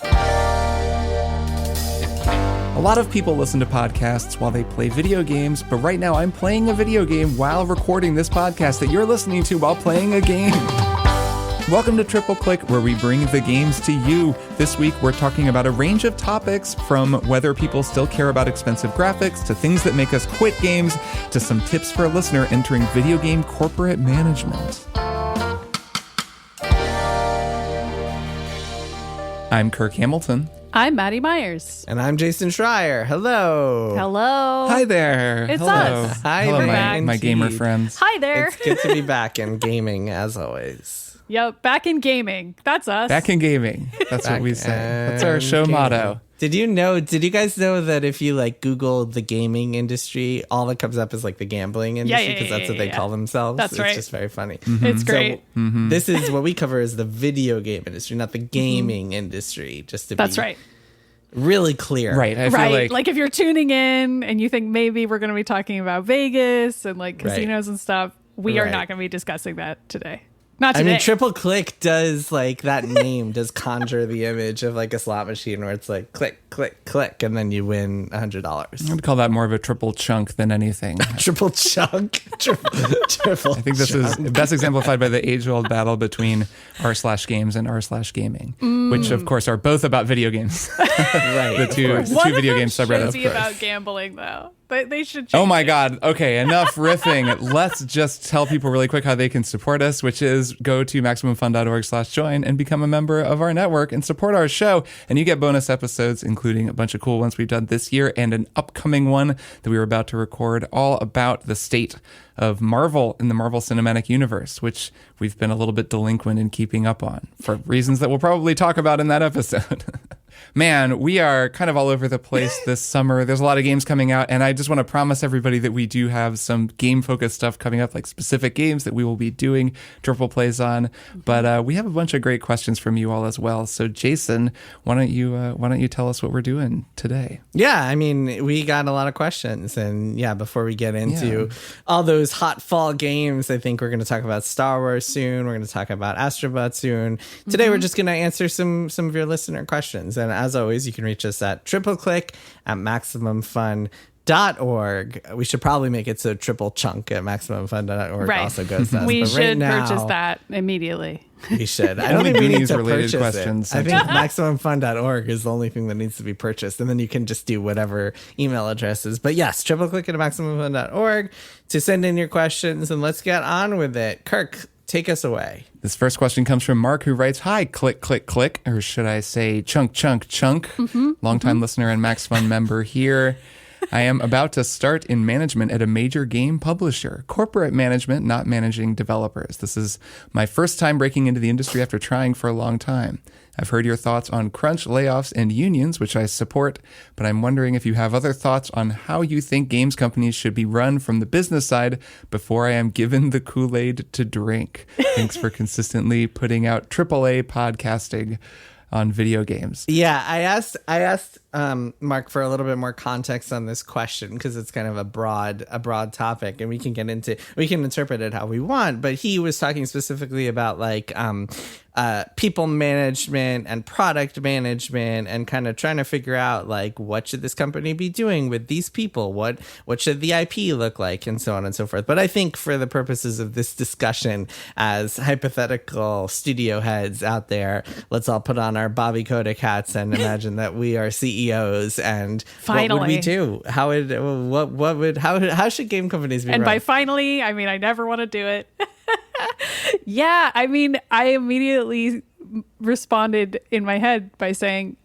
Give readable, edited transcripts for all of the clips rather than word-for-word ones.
A lot of people listen to podcasts while they play video games, but right now I'm playing a video game while recording this podcast that you're listening to while playing a game. Welcome to Triple Click, where we bring the games to you. This week, we're talking about a range of topics, from whether people still care about expensive graphics, to things that make us quit games, to some tips for a listener entering video game corporate management. I'm Kirk Hamilton. I'm Maddy Myers. And I'm Jason Schreier. Hello. Hello. Hi there. It's Hello. us. Hi Hello, there. my gamer friends. Hi there. It's good to be back in gaming, as always. Yep, back in gaming. That's us. Back in gaming. That's what we say. That's our show gaming. motto. Did you guys know that if you Google the gaming industry, all that comes up is the gambling industry, because that's what they call themselves? That's right. It's just very funny. Mm-hmm. It's great. So, this is what we cover as the video game industry, not the gaming industry, just to That's be right. really clear. Right. I feel Like if you're tuning in and you think maybe we're going to be talking about Vegas and casinos and stuff, we are Right. not going to be discussing that today. Not today. I mean, Triple Click does that name does conjure the image of a slot machine where it's click, click, click, and then you win $100. I'd call that more of a triple chunk than anything. Triple chunk. Triple. I think this is best exemplified by the age-old battle between r/games and r/gaming, which of course are both about video games. Right. the two video game subreddits. Should be about gambling though. They should. Oh my God. Okay, enough riffing. Let's just tell people really quick how they can support us, which is go to MaximumFun.org/join and become a member of our network and support our show. And you get bonus episodes, including a bunch of cool ones we've done this year and an upcoming one that we were about to record, all about the state of Marvel in the Marvel Cinematic Universe, which we've been a little bit delinquent in keeping up on for reasons that we'll probably talk about in that episode. Man, we are kind of all over the place this summer. There's a lot of games coming out, and I just want to promise everybody that we do have some game-focused stuff coming up, like specific games that we will be doing triple plays on. But we have a bunch of great questions from you all as well. So, Jason, why don't you tell us what we're doing today? Yeah, I mean, we got a lot of questions, and before we get into all those hot fall games, I think we're going to talk about Star Wars soon. We're going to talk about Astrobot soon. Today, we're just going to answer some of your listener questions. And as always, you can reach us at tripleclick@MaximumFun.org. We should probably make it so triple chunk at MaximumFun.org also goes to us. We But should right now, purchase that immediately. We should. I Only don't even need to beanies-related purchase questions. it. I think MaximumFun.org is the only thing that needs to be purchased, and then you can just do whatever email addresses. But yes, triple-click at MaximumFun.org to send in your questions, and let's get on with it. Kirk, take us away. This first question comes from Mark, who writes, "Hi, click, click, click," or should I say chunk, chunk, chunk. Longtime listener and Max Fun member here. I am about to start in management at a major game publisher. Corporate management, not managing developers. This is my first time breaking into the industry after trying for a long time. I've heard your thoughts on crunch, layoffs, and unions, which I support, but I'm wondering if you have other thoughts on how you think games companies should be run from the business side before I am given the Kool-Aid to drink. Thanks for consistently putting out AAA podcasting on video games. Yeah, I asked Mark for a little bit more context on this question, because it's kind of a broad topic, and we can interpret it how we want. But he was talking specifically about people management and product management, and kind of trying to figure out what should this company be doing with these people, what should the IP look like, and so on and so forth. But I think for the purposes of this discussion, as hypothetical studio heads out there, let's all put on our Bobby Kotick hats and imagine that we are CEOs, and Finally. what would we do? How should game companies be And run? by finally, I mean I never want to do it. Yeah, I mean, I immediately responded in my head by saying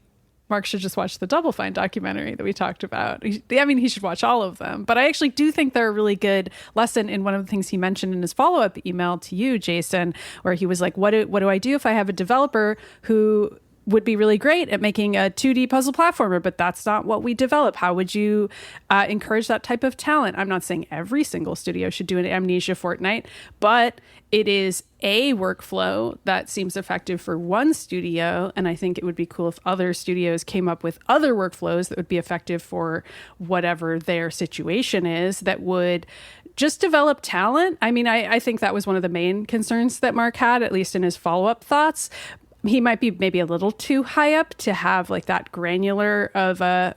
Mark should just watch the Double Fine documentary that we talked about. He should watch all of them. But I actually do think they're a really good lesson in one of the things he mentioned in his follow-up email to you, Jason, where he was like, what do I do if I have a developer who would be really great at making a 2D puzzle platformer, but that's not what we develop? How would you encourage that type of talent? I'm not saying every single studio should do an Amnesia Fortnite, but it is a workflow that seems effective for one studio. And I think it would be cool if other studios came up with other workflows that would be effective for whatever their situation is, that would just develop talent. I mean, I think that was one of the main concerns that Mark had, at least in his follow-up thoughts. he might be maybe a little too high up to have like that granular of a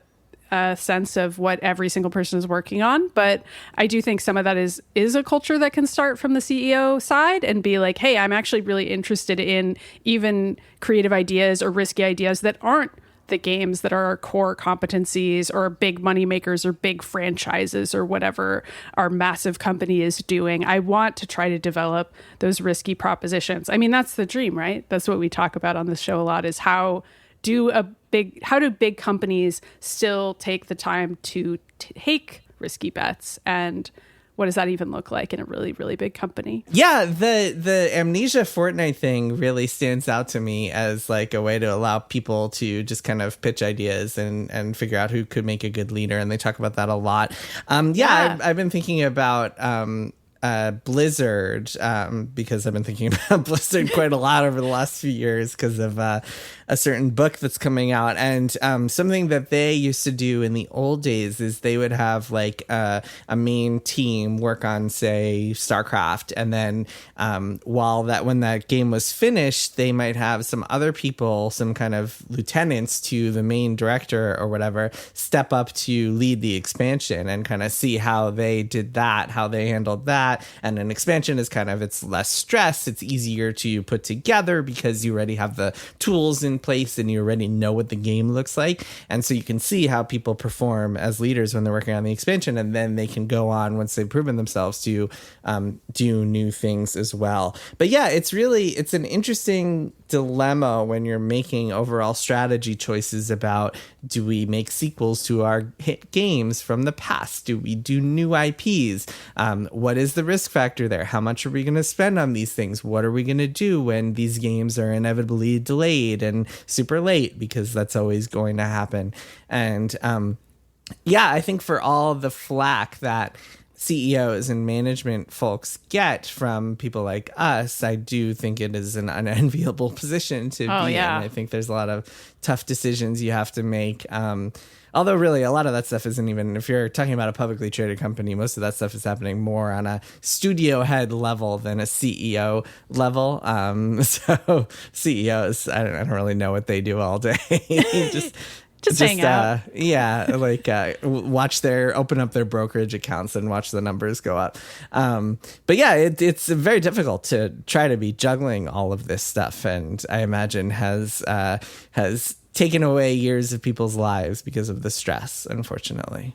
sense of what every single person is working on. But I do think some of that is a culture that can start from the CEO side and be like, hey, I'm actually really interested in even creative ideas or risky ideas that aren't the games that are our core competencies or big money makers or big franchises or whatever our massive company is doing. I want to try to develop those risky propositions. I mean, that's the dream, right? That's what we talk about on this show a lot, is how do big companies still take the time to take risky bets, and what does that even look like in a really, really big company? Yeah, the Amnesia Fortnite thing really stands out to me as like a way to allow people to just kind of pitch ideas and figure out who could make a good leader. And they talk about that a lot. I've been thinking about Blizzard, because I've been thinking about Blizzard quite a lot over the last few years because of a certain book that's coming out. And something that they used to do in the old days is they would have like a main team work on, say, StarCraft. And then when that game was finished, they might have some other people, some kind of lieutenants to the main director or whatever, step up to lead the expansion and kind of see how they did that, how they handled that. And an expansion is kind of, it's less stress. It's easier to put together because you already have the tools in place and you already know what the game looks like. And so you can see how people perform as leaders when they're working on the expansion. And then they can go on, once they've proven themselves, to do new things as well. But yeah, it's an interesting dilemma when you're making overall strategy choices about, do we make sequels to our hit games from the past? Do we do new IPs? What is the risk factor there? How much are we going to spend on these things? What are we going to do when these games are inevitably delayed and super late? Because that's always going to happen. And I think for all the flack that CEOs and management folks get from people like us, I do think it is an unenviable position to be in. I think there's a lot of tough decisions you have to make. Although really a lot of that stuff isn't even, if you're talking about a publicly traded company, most of that stuff is happening more on a studio head level than a CEO level. So CEOs, I don't really know what they do all day. Just hang out. Open up their brokerage accounts and watch the numbers go up. But yeah, it's very difficult to try to be juggling all of this stuff. And I imagine has taken away years of people's lives because of the stress, unfortunately.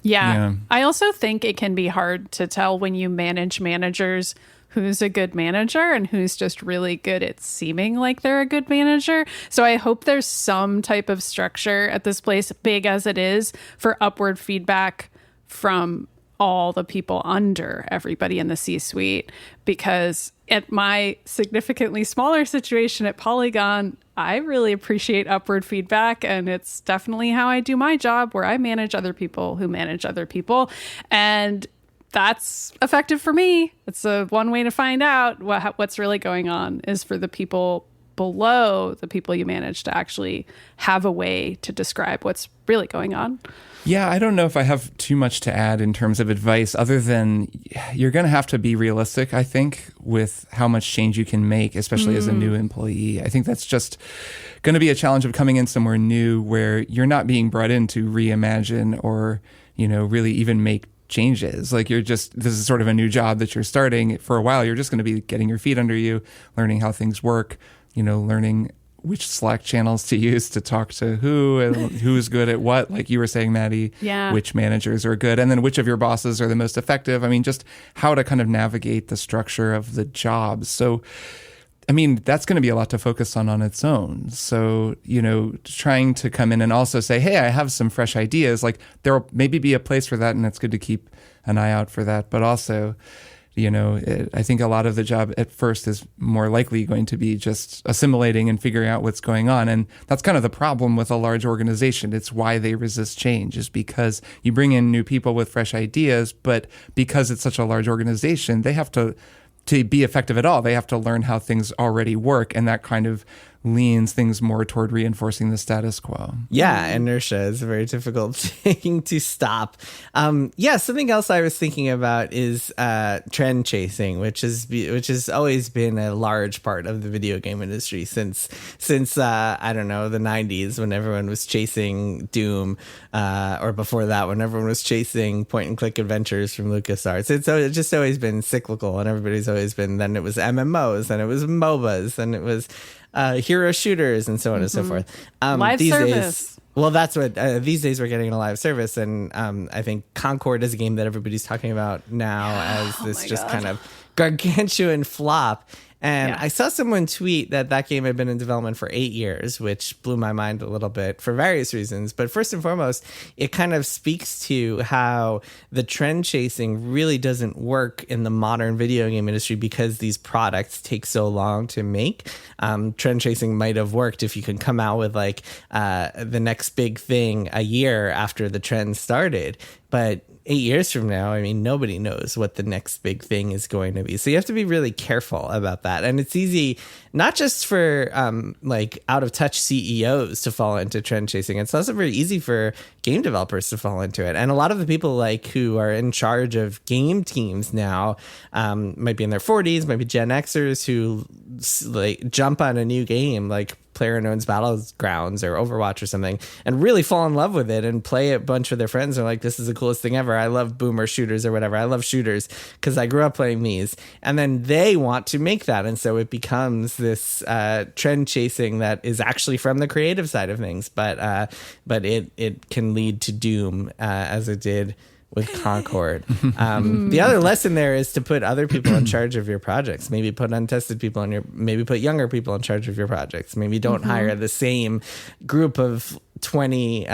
Yeah. I also think it can be hard to tell when you manage managers who's a good manager and who's just really good at seeming like they're a good manager. So I hope there's some type of structure at this place, big as it is, for upward feedback from all the people under everybody in the C-suite. Because at my significantly smaller situation at Polygon, I really appreciate upward feedback, and it's definitely how I do my job, where I manage other people who manage other people. And that's effective for me. It's one way to find out what's really going on, is for the people below the people you manage to actually have a way to describe what's really going on. Yeah, I don't know if I have too much to add in terms of advice, other than you're going to have to be realistic, I think, with how much change you can make, especially as a new employee. I think that's just going to be a challenge of coming in somewhere new where you're not being brought in to reimagine or, really even make changes. Like, this is sort of a new job that you're starting. For a while, you're just going to be getting your feet under you, learning how things work, learning which Slack channels to use to talk to who and who's good at what, like you were saying, Maddy, which managers are good, and then which of your bosses are the most effective. I mean, just how to kind of navigate the structure of the job. So, I mean, that's going to be a lot to focus on its own. So, trying to come in and also say, hey, I have some fresh ideas, like there will maybe be a place for that, and it's good to keep an eye out for that. But also, I think a lot of the job at first is more likely going to be just assimilating and figuring out what's going on. And that's kind of the problem with a large organization. It's why they resist change, is because you bring in new people with fresh ideas, but because it's such a large organization, they have to be effective at all, they have to learn how things already work. And that kind of leans things more toward reinforcing the status quo. Yeah, inertia is a very difficult thing to stop. Something else I was thinking about is trend chasing, which has always been a large part of the video game industry since I don't know, the 90s, when everyone was chasing Doom, or before that when everyone was chasing point and click adventures from LucasArts. It's just always been cyclical, and everybody's always been, then it was MMOs, and it was MOBAs, and it was hero shooters, and so on and so forth. Live these service. Days, well, that's what these days we're getting a live service, and I think Concord is a game that everybody's talking about now as this just kind of gargantuan flop. And I saw someone tweet that game had been in development for 8 years, which blew my mind a little bit for various reasons. But first and foremost, it kind of speaks to how the trend chasing really doesn't work in the modern video game industry because these products take so long to make. Trend chasing might have worked if you can come out with like the next big thing a year after the trend started. But 8 years from now, I mean, nobody knows what the next big thing is going to be. So you have to be really careful about that. And it's easy, not just for like out of touch CEOs to fall into trend chasing. It's also very easy for game developers to fall into it. And a lot of the people like who are in charge of game teams now might be in their 40s, might be Gen Xers who like jump on a new game like PlayerUnknown's Battlegrounds or Overwatch or something and really fall in love with it and play it a bunch with their friends. They're like, this is the coolest thing ever. I love boomer shooters or whatever. I love shooters because I grew up playing these. And then they want to make that. And so it becomes this trend chasing that is actually from the creative side of things. But it can lead to doom as it did with Concord. The other lesson there is to put other people in charge of your projects. Maybe put untested people maybe put younger people in charge of your projects. Maybe don't hire the same group of 20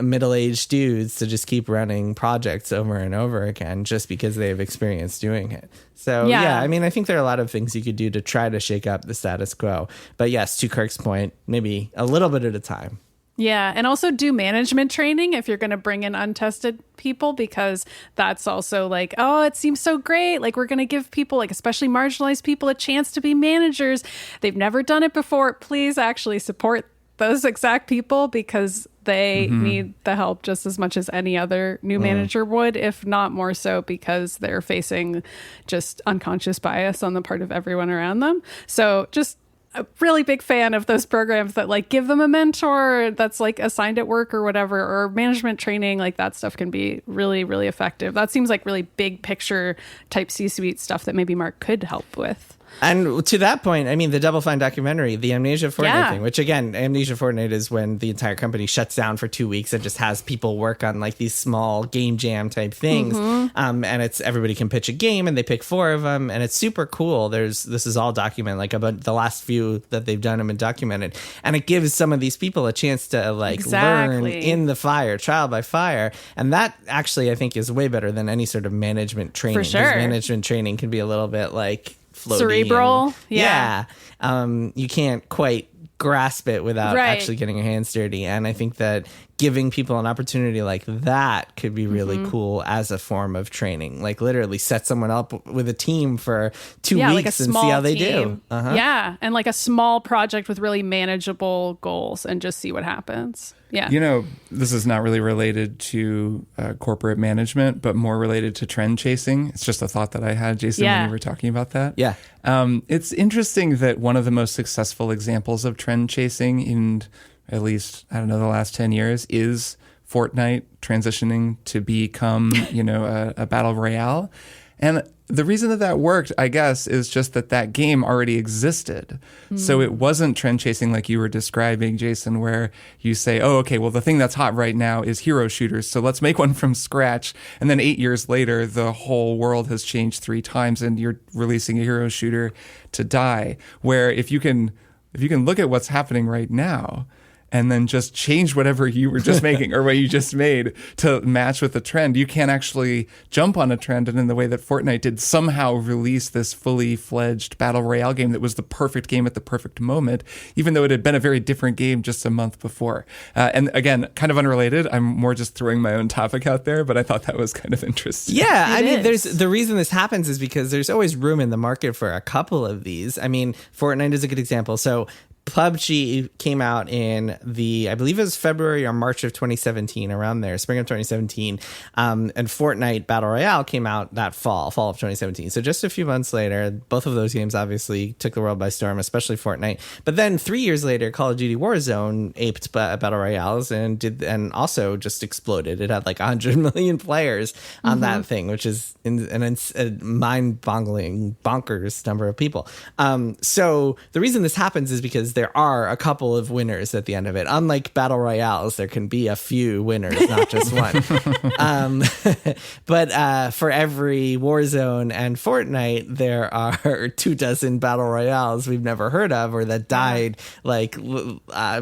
middle-aged dudes to just keep running projects over and over again just because they have experience doing it. So I mean, I think there are a lot of things you could do to try to shake up the status quo. But yes, to Kirk's point, maybe a little bit at a time. Yeah, and also do management training if you're going to bring in untested people, because that's also like, oh, it seems so great. Like, we're going to give people, like especially marginalized people, a chance to be managers. They've never done it before. Please actually support those exact people because they need the help just as much as any other new manager would, if not more so, because they're facing just unconscious bias on the part of everyone around them. So just a really big fan of those programs that like give them a mentor that's like assigned at work or whatever, or management training. Like that stuff can be really, really effective. That seems like really big picture type C-suite stuff that maybe Mark could help with. And to that point, I mean, the Double Fine documentary, the Amnesia Fortnite thing, which again, Amnesia Fortnite is when the entire company shuts down for 2 weeks and just has people work on like these small game jam type things. And it's everybody can pitch a game and they pick 4 of them. And it's super cool. This is all documented, like about the last few that they've done have been documented. And it gives some of these people a chance to like learn in the fire, trial by fire. And that actually, I think, is way better than any sort of management training. For sure. Because management training can be a little bit like cerebral. You can't quite grasp it without actually getting your hands dirty. And I think that giving people an opportunity like that could be really cool as a form of training. Like literally set someone up with a team for 2 weeks like and see how they do. Yeah. And like a small project with really manageable goals and just see what happens. Yeah. You know, this is not really related to corporate management, but more related to trend chasing. It's just a thought that I had, Jason, when you were talking about that. Yeah. It's interesting that one of the most successful examples of trend chasing in at least, I don't know, the last 10 years is Fortnite transitioning to become, a battle royale. And the reason that worked, I guess, is just that game already existed. So it wasn't trend chasing like you were describing, Jason, where you say, oh, okay, well, the thing that's hot right now is hero shooters. So let's make one from scratch. And then 8 years later, the whole world has changed 3 times and you're releasing a hero shooter to die. Where if you can look at what's happening right now, and then just change whatever you were just making or what you just made to match with the trend. You can't actually jump on a trend and in the way that Fortnite did somehow release this fully fledged battle royale game that was the perfect game at the perfect moment, even though it had been a very different game just a month before. And again, kind of unrelated. I'm more just throwing my own topic out there, but I thought that was kind of interesting. Yeah, I mean, the reason this happens is because there's always room in the market for a couple of these. I mean, Fortnite is a good example. So PUBG came out in I believe it was February or March of 2017, around there, spring of 2017. And Fortnite Battle Royale came out that fall of 2017. So just a few months later, both of those games obviously took the world by storm, especially Fortnite. But then 3 years later, Call of Duty Warzone aped Battle Royales and also just exploded. It had like 100 million players on that thing, which is a mind-boggling, bonkers number of people. So the reason this happens is because there are a couple of winners at the end of it. Unlike battle royales, there can be a few winners, not just one. But for every Warzone and Fortnite, there are 24 battle royales we've never heard of or that died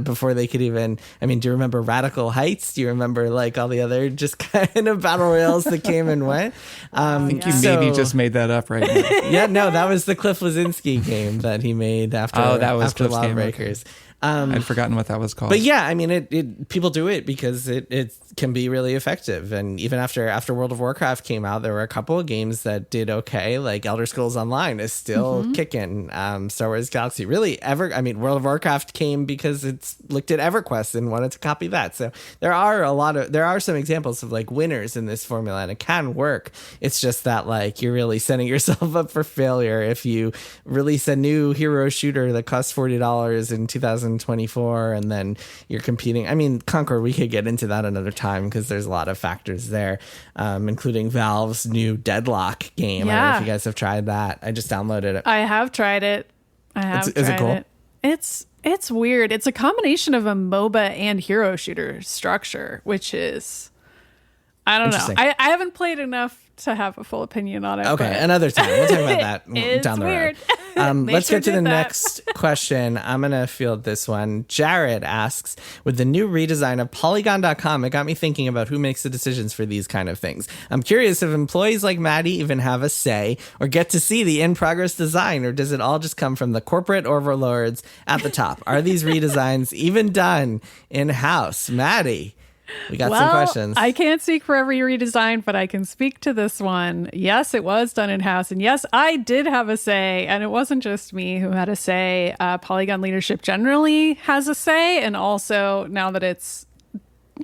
before they could even. I mean, do you remember Radical Heights? Do you remember like all the other just kind of battle royales that came and went? I think you maybe just made that up right now. Yeah, no, that was the Cliff Bleszinski game that he made after. That was Cliff's game. Breakers. I'd forgotten what that was called. But yeah, I mean, it people do it because it can be really effective. And even after World of Warcraft came out, there were a couple of games that did okay. Like Elder Scrolls Online is still kicking. Star Wars Galaxy, World of Warcraft came because it's looked at EverQuest and wanted to copy that. So there are some examples of like winners in this formula, and it can work. It's just that like you're really setting yourself up for failure if you release a new hero shooter that costs $40 in 2024 and then you're competing. I mean, Concord, we could get into that another time because there's a lot of factors there, including Valve's new Deadlock game. I don't know if you guys have tried that. I just downloaded it. I have tried it. Is it cool? It's weird. It's a combination of a MOBA and hero shooter structure, which is, I don't know. I haven't played enough to have a full opinion on it. Okay, another time. We'll talk about that down the weird. road. Let's get to the next question. I'm going to field this one. Jared asks, with the new redesign of Polygon.com, it got me thinking about who makes the decisions for these kind of things. I'm curious if employees like Maddy even have a say or get to see the in-progress design, or does it all just come from the corporate overlords at the top? Are these redesigns even done in-house? Maddy? We got some questions. I can't speak for every redesign, but I can speak to this one. Yes, it was done in-house. And yes, I did have a say. And it wasn't just me who had a say. Polygon leadership generally has a say. And also, now that it's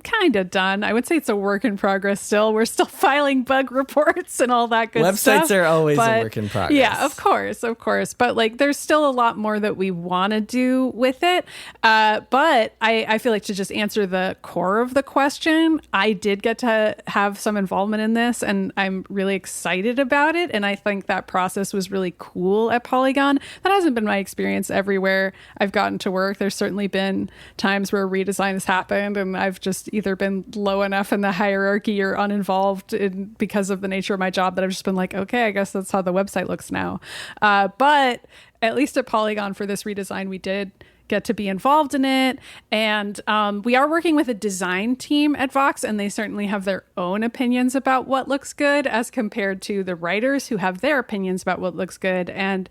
kind of done, I would say it's a work in progress still. We're still filing bug reports and all that good stuff. Websites are always a work in progress. Yeah, of course. But like, there's still a lot more that we want to do with it. But I feel like to just answer the core of the question, I did get to have some involvement in this and I'm really excited about it. And I think that process was really cool at Polygon. That hasn't been my experience everywhere I've gotten to work. There's certainly been times where redesign has happened and I've just either been low enough in the hierarchy or uninvolved because of the nature of my job that I've just been like, okay, I guess that's how the website looks now. But at least at Polygon for this redesign, we did get to be involved in it. And we are working with a design team at Vox, and they certainly have their own opinions about what looks good as compared to the writers who have their opinions about what looks good. And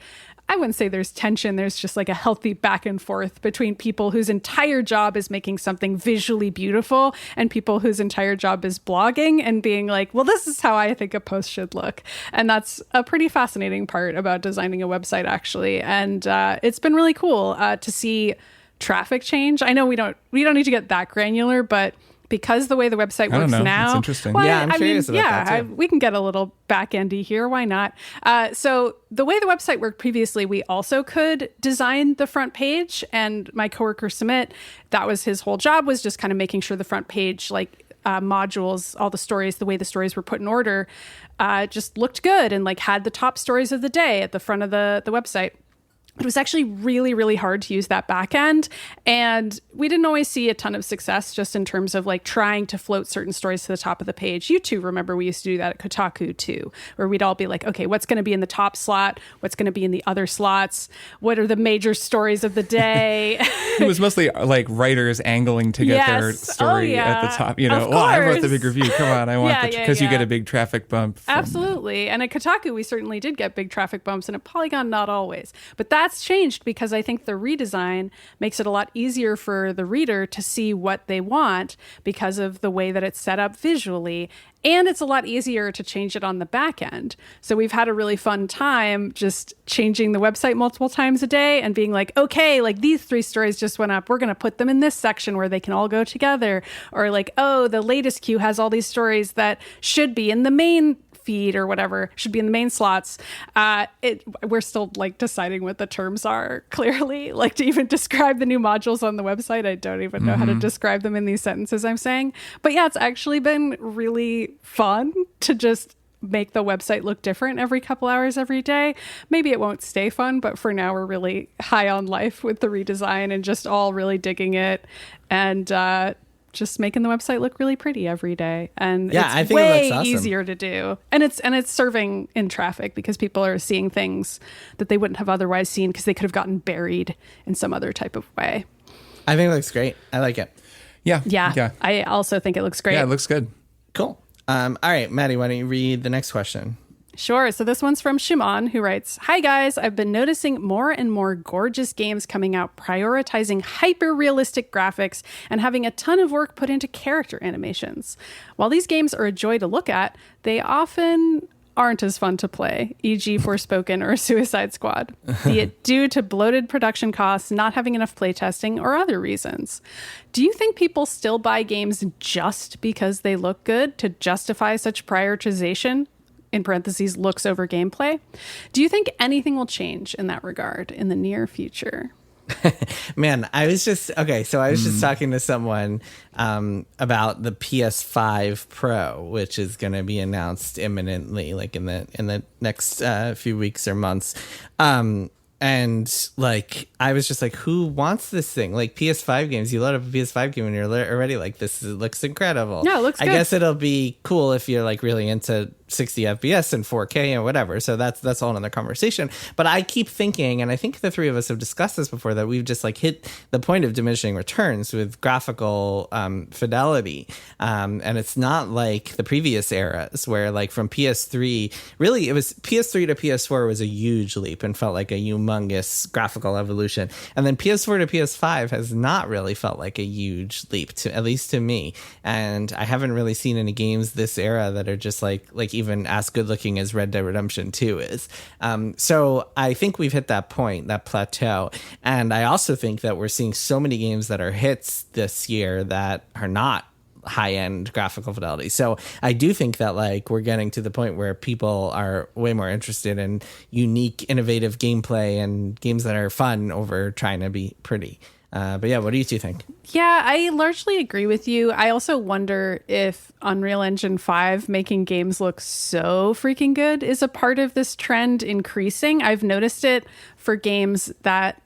I wouldn't say there's tension. There's just like a healthy back and forth between people whose entire job is making something visually beautiful and people whose entire job is blogging and being like, well, this is how I think a post should look. And that's a pretty fascinating part about designing a website, actually. And it's been really cool to see traffic change. I know we don't need to get that granular, but because the way the website works now, it's interesting. Well, I'm curious about that too. We can get a little back-endy here. Why not? So the way the website worked previously, we also could design the front page. And my coworker Sumit, that was his whole job, was just kind of making sure the front page, like modules, all the stories, the way the stories were put in order, just looked good and like had the top stories of the day at the front of the website. it was actually really, really hard to use that back end. And we didn't always see a ton of success just in terms of like trying to float certain stories to the top of the page. You two remember we used to do that at Kotaku too, where we'd all be like, okay, what's going to be in the top slot? What's going to be in the other slots? What are the major stories of the day? It was mostly like writers angling to get their story at the top. You know, I wrote the big review. Come on, I want because you get a big traffic bump. Absolutely. And at Kotaku, we certainly did get big traffic bumps, and at Polygon, not always. But that's changed because I think the redesign makes it a lot easier for the reader to see what they want because of the way that it's set up visually. And it's a lot easier to change it on the back end. So we've had a really fun time just changing the website multiple times a day and being like, okay, like these 3 stories just went up. We're going to put them in this section where they can all go together. Or like, oh, the latest queue has all these stories that should be in the main feed or whatever, should be in the main slots. We're still like deciding what the terms are clearly, like to even describe the new modules on the website. I don't even know how to describe them in these sentences I'm saying. But yeah, it's actually been really fun to just make the website look different every couple hours every day. Maybe it won't stay fun, but for now we're really high on life with the redesign and just all really digging it and just making the website look really pretty every day. And I it's think way it looks awesome. easier to do. And it's serving in traffic because people are seeing things that they wouldn't have otherwise seen because they could have gotten buried in some other type of way. I think it looks great. I like it. Yeah. I also think it looks great. Yeah, it looks good. Cool. All right, Maddy, why don't you read the next question? Sure. So this one's from Shimon, who writes, "Hi guys, I've been noticing more and more gorgeous games coming out prioritizing hyper-realistic graphics and having a ton of work put into character animations. While these games are a joy to look at, they often aren't as fun to play, e.g. Forspoken or Suicide Squad, be it due to bloated production costs, not having enough playtesting, or other reasons. Do you think people still buy games just because they look good to justify such prioritization? In parentheses, looks over gameplay. Do you think anything will change in that regard in the near future?" Man, I was just talking to someone about the PS5 Pro, which is going to be announced imminently, like in the next few weeks or months. And like, I was just like, who wants this thing? Like PS5 games, you load up a PS5 game and you're already like, this looks incredible. Yeah, it looks good. I guess it'll be cool if you're like really into 60 FPS and 4K and whatever. So that's all another conversation. But I keep thinking, and I think the three of us have discussed this before, that we've just like hit the point of diminishing returns with graphical fidelity. And it's not like the previous eras where like from PS3, really it was PS3 to PS4 was a huge leap and felt like a humongous graphical evolution. And then PS4 to PS5 has not really felt like a huge leap, at least to me. And I haven't really seen any games this era that are just like even as good looking as Red Dead Redemption 2 is. So I think we've hit that point, that plateau. And I also think that we're seeing so many games that are hits this year that are not high-end graphical fidelity. So I do think that like we're getting to the point where people are way more interested in unique, innovative gameplay and games that are fun over trying to be pretty. But yeah, what do you two think? Yeah, I largely agree with you. I also wonder if Unreal Engine 5 making games look so freaking good is a part of this trend increasing. I've noticed it for games that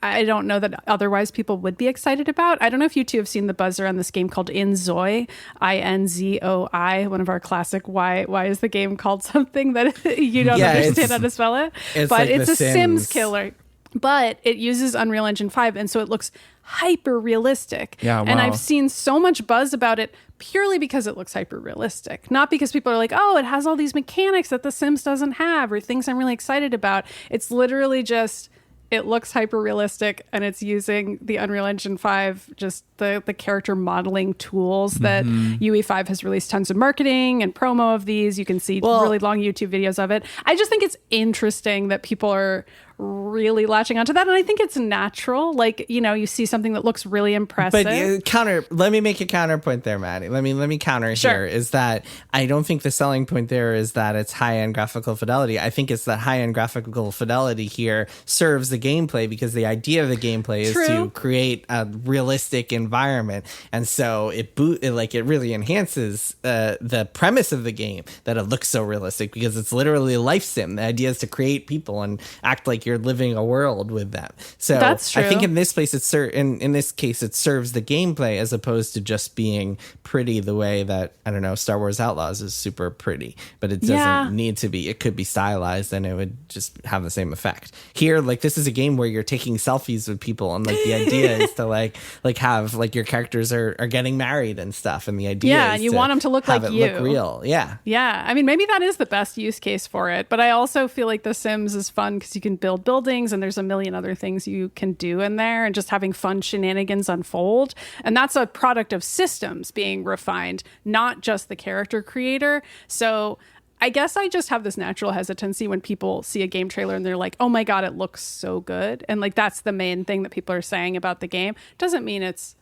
I don't know that otherwise people would be excited about. I don't know if you two have seen the buzz around this game called Inzoi, Inzoi, one of our classic why is the game called something that you don't understand how to spell it? But like it's a Sims killer. But it uses Unreal Engine 5, and so it looks hyper realistic. Yeah, wow. And I've seen so much buzz about it purely because it looks hyper realistic, not because people are like, oh, it has all these mechanics that The Sims doesn't have or things I'm really excited about. It's literally just, it looks hyper realistic, and it's using the Unreal Engine 5, just the character modeling tools that UE5 has released tons of marketing and promo of these. You can see really long YouTube videos of it. I just think it's interesting that people are really latching onto that, and I think it's natural. Like, you know, you see something that looks really impressive. But let me make a counterpoint there, Maddy. Let me counter here. Is that I don't think the selling point there is that it's high-end graphical fidelity. I think it's that high-end graphical fidelity here serves the gameplay, because the idea of the gameplay is to create a realistic environment, and so it really enhances the premise of the game, that it looks so realistic, because it's literally a life sim. The idea is to create people and act like like you're living a world with them. So That's true. I think in this place, in this case, it serves the gameplay as opposed to just being pretty the way that, I don't know, Star Wars Outlaws is super pretty, but it doesn't need to be. It could be stylized and it would just have the same effect. Here, like, this is a game where you're taking selfies with people, and like the idea is to like have like your characters are getting married and stuff, and the idea is and you want them to look like it you. look real. Yeah, I mean, maybe that is the best use case for it, but I also feel like The Sims is fun because you can build buildings and there's a million other things you can do in there, and just having fun shenanigans unfold. And that's a product of systems being refined, not just the character creator. So I guess I just have this natural hesitancy when people see a game trailer and they're like, oh my God, it looks so good. And like, that's the main thing that people are saying about the game. Doesn't mean it's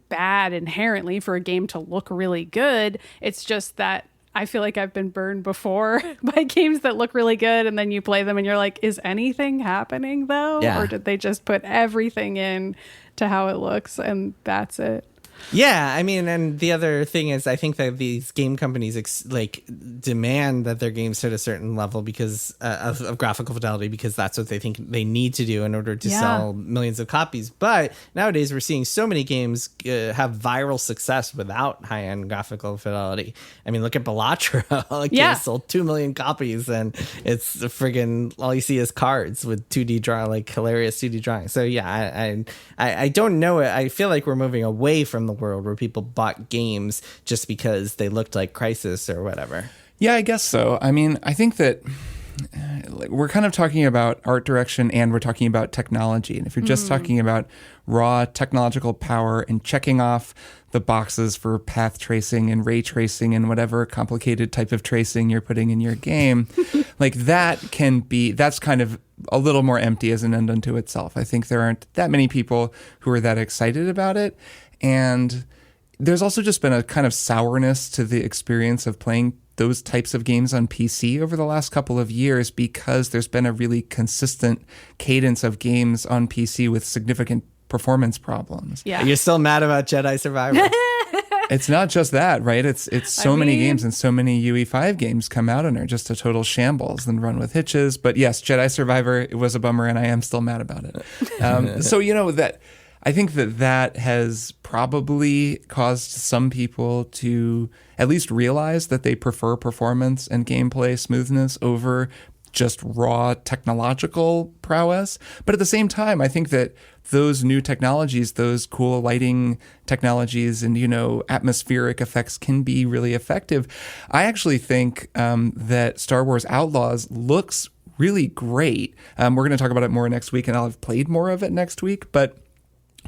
bad inherently for a game to look really good. It's just that I feel like I've been burned before by games that look really good, and then you play them and you're like, is anything happening though? Yeah. Or did they just put everything in to how it looks and that's it? Yeah, I mean, and the other thing is, I think that these game companies demand that their games hit a certain level because of graphical fidelity, because that's what they think they need to do in order to sell millions of copies. But nowadays, we're seeing so many games have viral success without high-end graphical fidelity. I mean, look at Bellatra. It sold 2 million copies, and it's friggin' all you see is cards with 2D hilarious 2D drawings. So yeah, I don't know it. I feel like we're moving away from the world where people bought games just because they looked like Crysis or whatever. Yeah, I guess so. I mean, I think that we're kind of talking about art direction and we're talking about technology. And if you're just talking about raw technological power and checking off the boxes for path tracing and ray tracing and whatever complicated type of tracing you're putting in your game, like that's kind of a little more empty as an end unto itself. I think there aren't that many people who are that excited about it. And there's also just been a kind of sourness to the experience of playing those types of games on PC over the last couple of years, because there's been a really consistent cadence of games on PC with significant performance problems. Yeah. You're still mad about Jedi Survivor. It's not just that, right? It's so many games, and so many UE5 games come out and are just a total shambles and run with hitches. But yes, Jedi Survivor, it was a bummer, and I am still mad about it. So, that I think that has probably caused some people to at least realize that they prefer performance and gameplay smoothness over just raw technological prowess. But at the same time, I think that those new technologies, those cool lighting technologies and, atmospheric effects can be really effective. I actually think that Star Wars Outlaws looks really great. We're going to talk about it more next week, and I'll have played more of it next week. But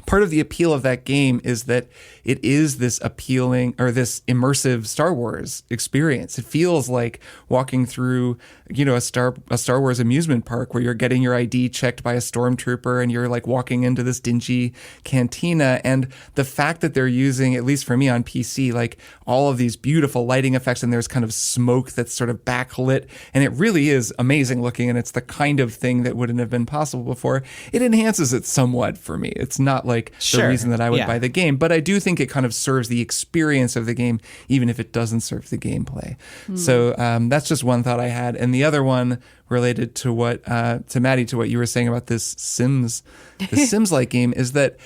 part of the appeal of that game is that it is this appealing or this immersive Star Wars experience. It feels like walking through, a Star Wars amusement park where you're getting your ID checked by a stormtrooper and you're like walking into this dingy cantina. And the fact that they're using, at least for me on PC, like all of these beautiful lighting effects, and there's kind of smoke that's sort of backlit, and it really is amazing looking, and it's the kind of thing that wouldn't have been possible before. It enhances it somewhat for me. It's not like the reason that I would buy the game, but I do think it kind of serves the experience of the game, even if it doesn't serve the gameplay. So that's just one thought I had. And the other one related to to Maddy, to what you were saying about this Sims-like game, is that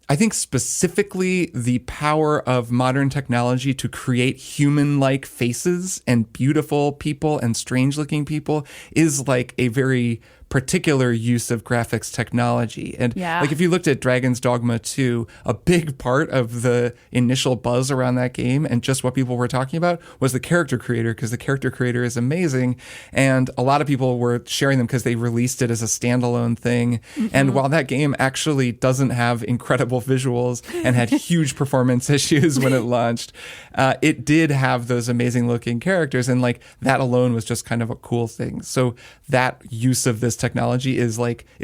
I think specifically the power of modern technology to create human-like faces and beautiful people and strange-looking people is like a very particular use of graphics technology. And like if you looked at Dragon's Dogma 2, a big part of the initial buzz around that game and just what people were talking about was the character creator, because the character creator is amazing. And a lot of people were sharing them because they released it as a standalone thing. And while that game actually doesn't have incredible visuals and had huge performance issues when it launched, it did have those amazing looking characters. And like that alone was just kind of a cool thing. So that use of this technology is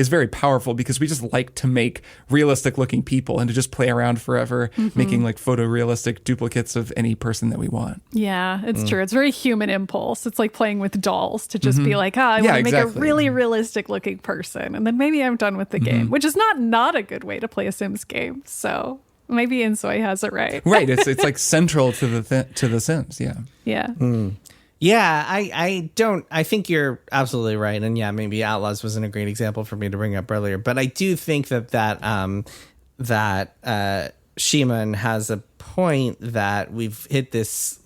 very powerful, because we just like to make realistic looking people and to just play around forever making like photorealistic duplicates of any person that we want. Yeah, it's true. It's very human impulse. It's like playing with dolls to just be like, I want to make a really realistic looking person, and then maybe I'm done with the game, which is not a good way to play a Sims game. So maybe Insoy has it right. Right. It's like central to the Sims. Yeah. Yeah. Yeah, I think you're absolutely right. And yeah, maybe Outlaws wasn't a great example for me to bring up earlier, but I do think that Shimon has a point that we've hit this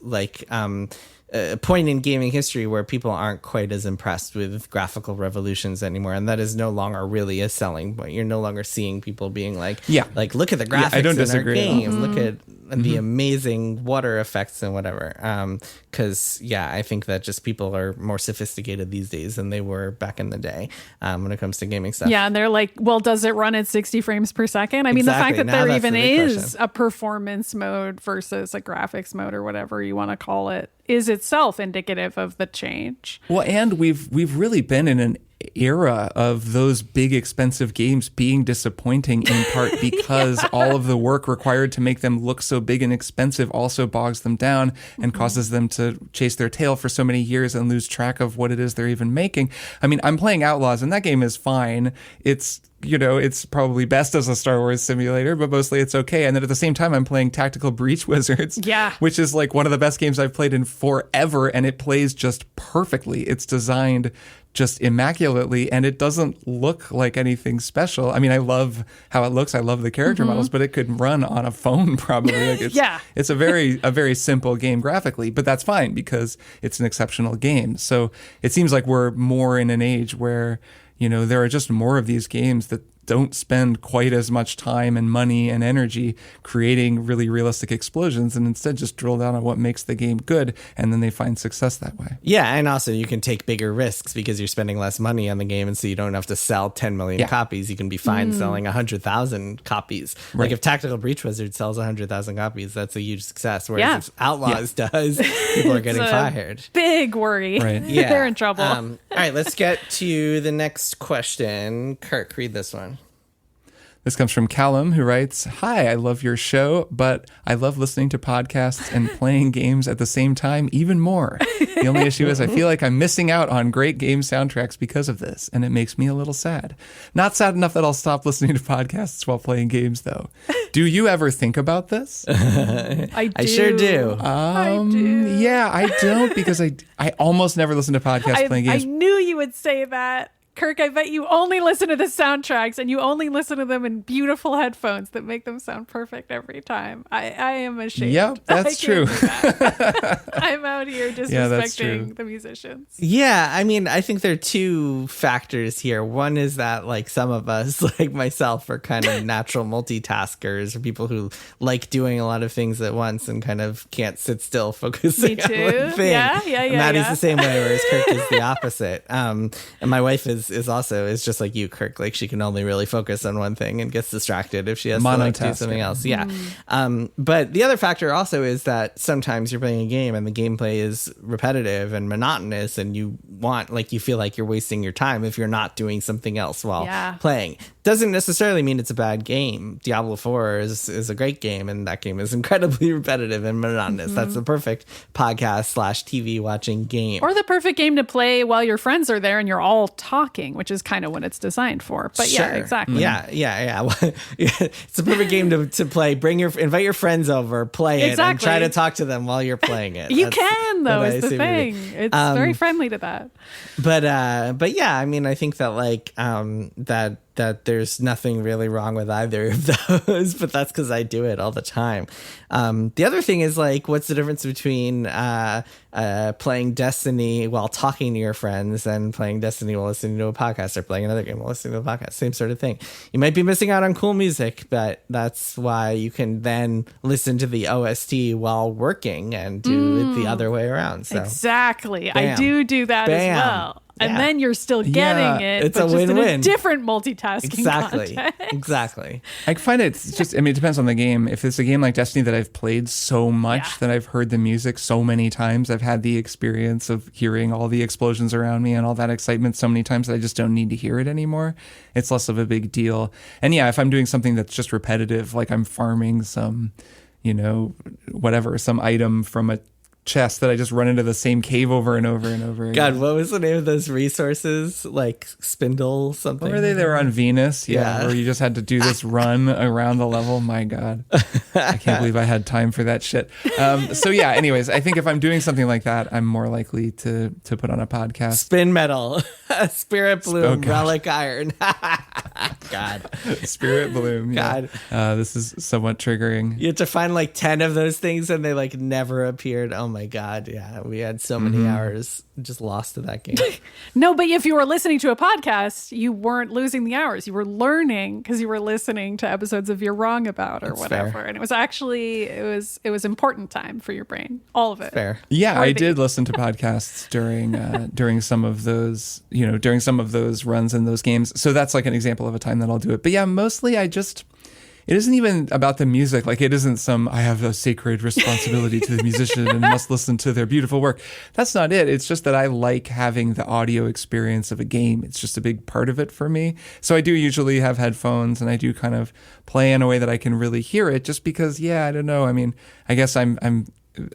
point in gaming history where people aren't quite as impressed with graphical revolutions anymore, and that is no longer really a selling point. You're no longer seeing people being like, look at the graphics I don't in disagree our game, look at the amazing water effects and whatever. Because I think that just people are more sophisticated these days than they were back in the day when it comes to gaming stuff. Yeah, and they're like, well, does it run at 60 frames per second? I mean, the fact that there even is a performance mode versus a graphics mode or whatever you want to call it is itself indicative of the change. Well, and we've really been in an era of those big expensive games being disappointing in part because all of the work required to make them look so big and expensive also bogs them down and causes them to chase their tail for so many years and lose track of what it is they're even making. I mean, I'm playing Outlaws and that game is fine. It's it's probably best as a Star Wars simulator, but mostly it's okay. And then at the same time, I'm playing Tactical Breach Wizards, which is like one of the best games I've played in forever. And it plays just perfectly. It's designed just immaculately, and it doesn't look like anything special. I mean, I love how it looks. I love the character models, but it could run on a phone probably. Like it's a very simple game graphically, but that's fine because it's an exceptional game. So it seems like we're more in an age where there are just more of these games that don't spend quite as much time and money and energy creating really realistic explosions and instead just drill down on what makes the game good, and then they find success that way. Yeah, and also you can take bigger risks because you're spending less money on the game, and so you don't have to sell 10 million copies. You can be fine selling 100,000 copies. Right. Like if Tactical Breach Wizard sells 100,000 copies, that's a huge success. Whereas if Outlaws does, people are getting fired. Big worry. Right. Yeah. They're in trouble. All right, let's get to the next question. Kirk, read this one. This comes from Callum, who writes, "Hi, I love your show, but I love listening to podcasts and playing games at the same time even more. The only issue is I feel like I'm missing out on great game soundtracks because of this, and it makes me a little sad. Not sad enough that I'll stop listening to podcasts while playing games, though. Do you ever think about this?" I sure do. I do. Yeah, I don't because I almost never listen to podcasts playing games. I knew you would say that. Kirk, I bet you only listen to the soundtracks and you only listen to them in beautiful headphones that make them sound perfect every time. I am ashamed. Yep, that's true. I'm out here disrespecting the musicians. Yeah, I mean, I think there are two factors here. One is that like some of us, like myself, are kind of natural multitaskers, or people who like doing a lot of things at once and kind of can't sit still focusing on one thing. Yeah. Maddie's the same way, whereas Kirk is the opposite. And my wife is just like you, Kirk. Like she can only really focus on one thing and gets distracted if she has to like, do something else. Yeah. But the other factor also is that sometimes you're playing a game and the gameplay is repetitive and monotonous, and you feel like you're wasting your time if you're not doing something else while playing. Doesn't necessarily mean it's a bad game. Diablo 4 is a great game, and that game is incredibly repetitive and monotonous. That's the perfect podcast/TV watching game. Or the perfect game to play while your friends are there and you're all talking, which is kind of what it's designed for. But sure. Yeah, exactly. Yeah. It's a perfect game to play. Invite your friends over, play it, and try to talk to them while you're playing it. You can, though, is the thing. It's very friendly to that. But yeah, I mean, I think that like that there's nothing really wrong with either of those, but that's because I do it all the time. The other thing is like, what's the difference between playing Destiny while talking to your friends and playing Destiny while listening to a podcast, or playing another game while listening to a podcast? Same sort of thing. You might be missing out on cool music, but that's why you can then listen to the OST while working and do it the other way around. So exactly. Bam. I do that as well. And then you're still getting it, it's but a just win-win. in a different multitasking context. Exactly. I find it depends on the game. If it's a game like Destiny that I've played so much that I've heard the music so many times, I've had the experience of hearing all the explosions around me and all that excitement so many times that I just don't need to hear it anymore. It's less of a big deal. And yeah, if I'm doing something that's just repetitive, like I'm farming some, some item from a chest that I just run into the same cave over and over and over again. God, what was the name of those resources? Like Spindle something? What were they? They were on Venus. Yeah. Where you just had to do this run around the level. My God. I can't believe I had time for that shit. So yeah, anyways, I think if I'm doing something like that, I'm more likely to put on a podcast. Spin Metal, Spirit Bloom, God. Relic Iron. God. Spirit Bloom. Yeah. God. This is somewhat triggering. You have to find like 10 of those things and they like never appeared. Oh my God. Yeah. We had so many hours just lost to that game. No, but if you were listening to a podcast, you weren't losing the hours. You were learning because you were listening to episodes of You're Wrong About or That's whatever. fair. And it was actually, it was important time for your brain. All of it. Fair. Yeah, I Worthy. did listen to podcasts during some of those, during some of those runs in those games. So that's like an example of a time that I'll do it. But yeah, mostly it isn't even about the music. Like it isn't I have a sacred responsibility to the musician and must listen to their beautiful work. That's not it. It's just that I like having the audio experience of a game. It's just a big part of it for me. So I do usually have headphones and I do kind of play in a way that I can really hear it just because, I don't know. I mean, I guess I'm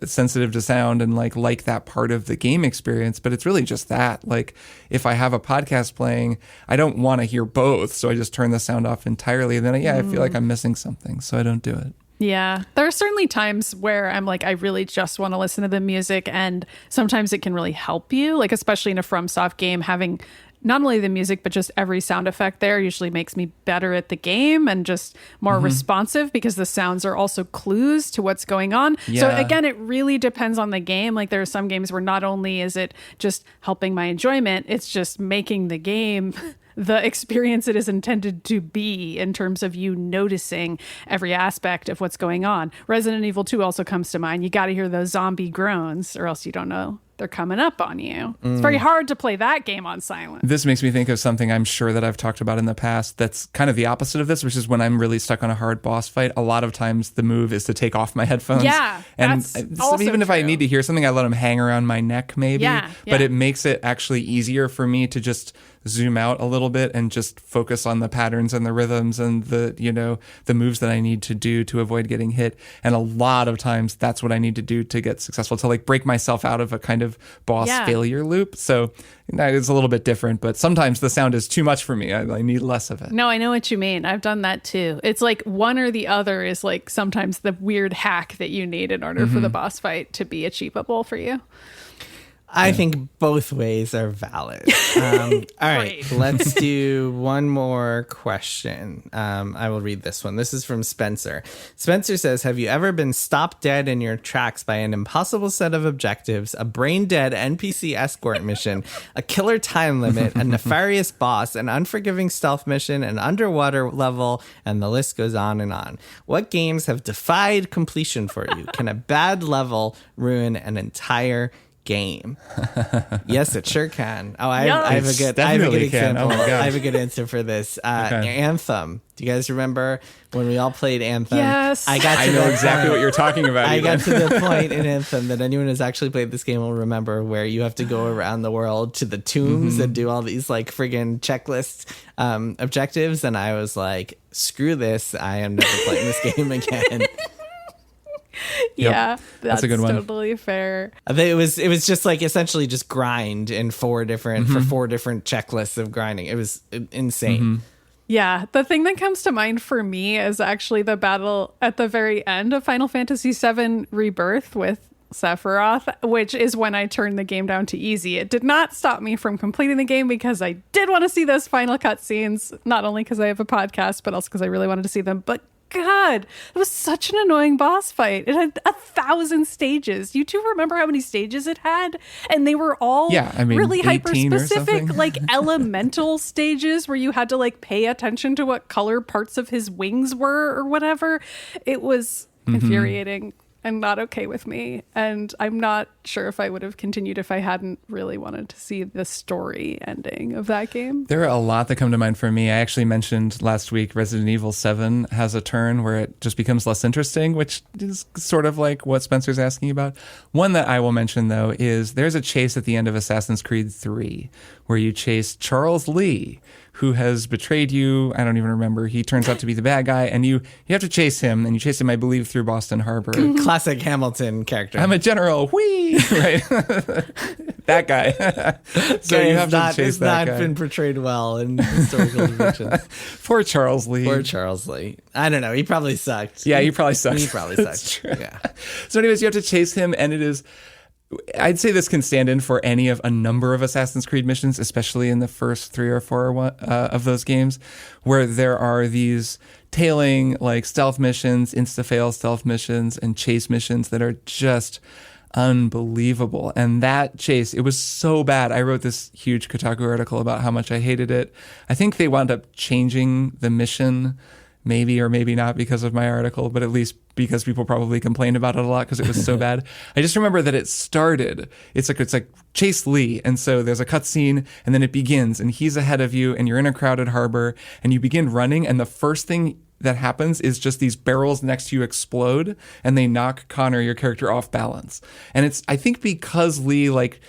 sensitive to sound and like that part of the game experience, but it's really just that. Like if I have a podcast playing, I don't want to hear both, so I just turn the sound off entirely, and then I feel like I'm missing something, so I don't do it. Yeah, there are certainly times where I'm like, I really just want to listen to the music, and sometimes it can really help you, like especially in a FromSoft game, having not only the music, but just every sound effect there usually makes me better at the game and just more responsive because the sounds are also clues to what's going on. Yeah. So again, it really depends on the game. Like there are some games where not only is it just helping my enjoyment, it's just making the game the experience it is intended to be in terms of you noticing every aspect of what's going on. Resident Evil 2 also comes to mind. You got to hear those zombie groans or else you don't know they're coming up on you. It's very hard to play that game on silent. This makes me think of something I'm sure that I've talked about in the past that's kind of the opposite of this, which is when I'm really stuck on a hard boss fight, a lot of times the move is to take off my headphones. Yeah, and that's also even if I true. need to hear something, I let them hang around my neck maybe. Yeah, But yeah. it makes it actually easier for me to just zoom out a little bit and just focus on the patterns and the rhythms and the moves that I need to do to avoid getting hit. And a lot of times that's what I need to do to get successful, to like break myself out of a kind of boss failure loop. So it's a little bit different, but sometimes the sound is too much for me. I need less of it. No, I know what you mean. I've done that too. It's like one or the other is like sometimes the weird hack that you need in order for the boss fight to be achievable for you. I think both ways are valid. All right, Great. let's do one more question. I will read this one. This is from Spencer. Spencer says, have you ever been stopped dead in your tracks by an impossible set of objectives, a brain-dead NPC escort mission, a killer time limit, a nefarious boss, an unforgiving stealth mission, an underwater level, and the list goes on and on? What games have defied completion for you? Can a bad level ruin an entire game? Yes, it sure can. Oh, I have a good Definitely can. example. Oh my gosh. I have a good answer for this. Anthem. Do you guys remember when we all played Anthem? Yes. I know exactly what you're talking about. I got Ethan. to the point in Anthem that anyone who's actually played this game will remember, where you have to go around the world to the tombs and do all these like friggin' checklist objectives. And I was like, screw this. I am never playing this game again. Yeah, That's a good one. Totally fair. It was just like essentially just grind in four different checklists of grinding. It was insane. Yeah, the thing that comes to mind for me is actually the battle at the very end of Final Fantasy VII Rebirth with Sephiroth, which is when I turned the game down to easy. It did not stop me from completing the game because I did want to see those final cutscenes, not only because I have a podcast, but also because I really wanted to see them. But God, it was such an annoying boss fight. It had 1,000 stages. You two remember how many stages it had? And they were all really 18 or hyper-specific, something. like elemental stages where you had to like pay attention to what color parts of his wings were or whatever. It was infuriating and not okay with me. And I'm not sure if I would have continued if I hadn't really wanted to see the story ending of that game. There are a lot that come to mind for me. I actually mentioned last week Resident Evil 7 has a turn where it just becomes less interesting, which is sort of like what Spencer's asking about. One that I will mention, though, is there's a chase at the end of Assassin's Creed 3 where you chase Charles Lee, who has betrayed you. I don't even remember. He turns out to be the bad guy, and you have to chase him, and you chase him, I believe, through Boston Harbor. Classic Hamilton character. I'm a general. Whee! Right. That guy. So you have to chase that guy. It's not been portrayed well in historical fiction. Poor Charles Lee. Poor Charles Lee. I don't know. He probably sucked. Yeah, he probably sucked. He probably sucked. Yeah. So anyways, you have to chase him, and it is... I'd say this can stand in for any of a number of Assassin's Creed missions, especially in the first 3 or 4 of those games, where there are these tailing like stealth missions, insta-fail stealth missions, and chase missions that are just unbelievable. And that chase, it was so bad. I wrote this huge Kotaku article about how much I hated it. I think they wound up changing the mission, maybe or maybe not because of my article, but at least because people probably complained about it a lot because it was so bad. I just remember that it started. It's like chase Lee, and so there's a cutscene, and then it begins, and he's ahead of you, and you're in a crowded harbor, and you begin running, and the first thing that happens is just these barrels next to you explode, and they knock Connor, your character, off balance. And it's, I think, because Lee, like,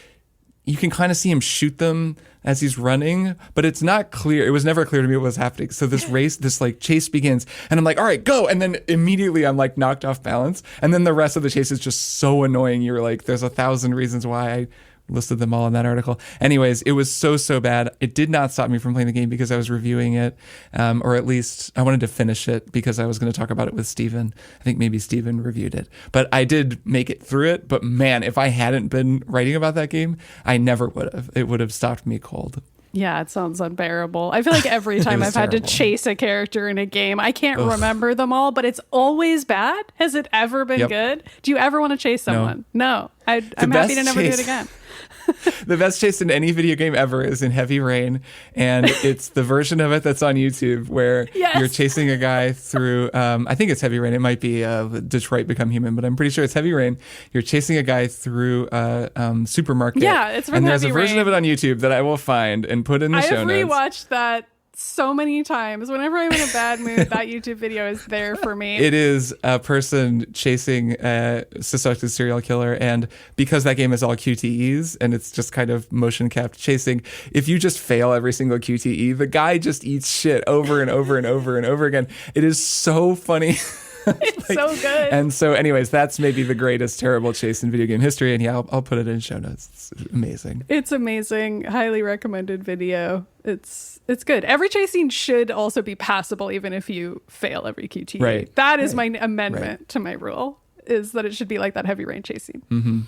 you can kind of see him shoot them as he's running, but it's not clear. It was never clear to me what was happening. So this race, this like chase begins, and I'm like, all right, go. And then immediately I'm like knocked off balance. And then the rest of the chase is just so annoying. You're like, there's 1,000 reasons why. I listed them all in that article. Anyways, it was so bad. It did not stop me from playing the game because I was reviewing it, or at least I wanted to finish it because I was going to talk about it with Steven. I think maybe Steven reviewed it. But I did make it through it. But man, if I hadn't been writing about that game, I never would have. It would have stopped me cold. Yeah, it sounds unbearable. I feel like every time I've had to chase a character in a game, I can't remember them all, but it's always bad. Has it ever been good? Do you ever want to chase someone? No. I'm happy to never do it again. The best chase in any video game ever is in Heavy Rain, and it's the version of it that's on YouTube where you're chasing a guy through, I think it's Heavy Rain. It might be Detroit Become Human, but I'm pretty sure it's Heavy Rain. You're chasing a guy through a supermarket. Yeah, it's from And there's Heavy a version Rain. of it on YouTube that I will find and put in the show notes. I've rewatched that so many times. Whenever I'm in a bad mood, that YouTube video is there for me. It is a person chasing a suspected serial killer, and because that game is all QTEs and it's just kind of motion capped chasing, if you just fail every single QTE, the guy just eats shit over and over and over and over again. It is so funny. It's so good. And so anyways, that's maybe the greatest terrible chase in video game history, and I'll put it in show notes. It's amazing. It's amazing. Highly recommended video. It's good. Every chase scene should also be passable even if you fail every QTE. Right. That is my amendment to my rule, is that it should be like that Heavy Rain chase scene. Mm-hmm.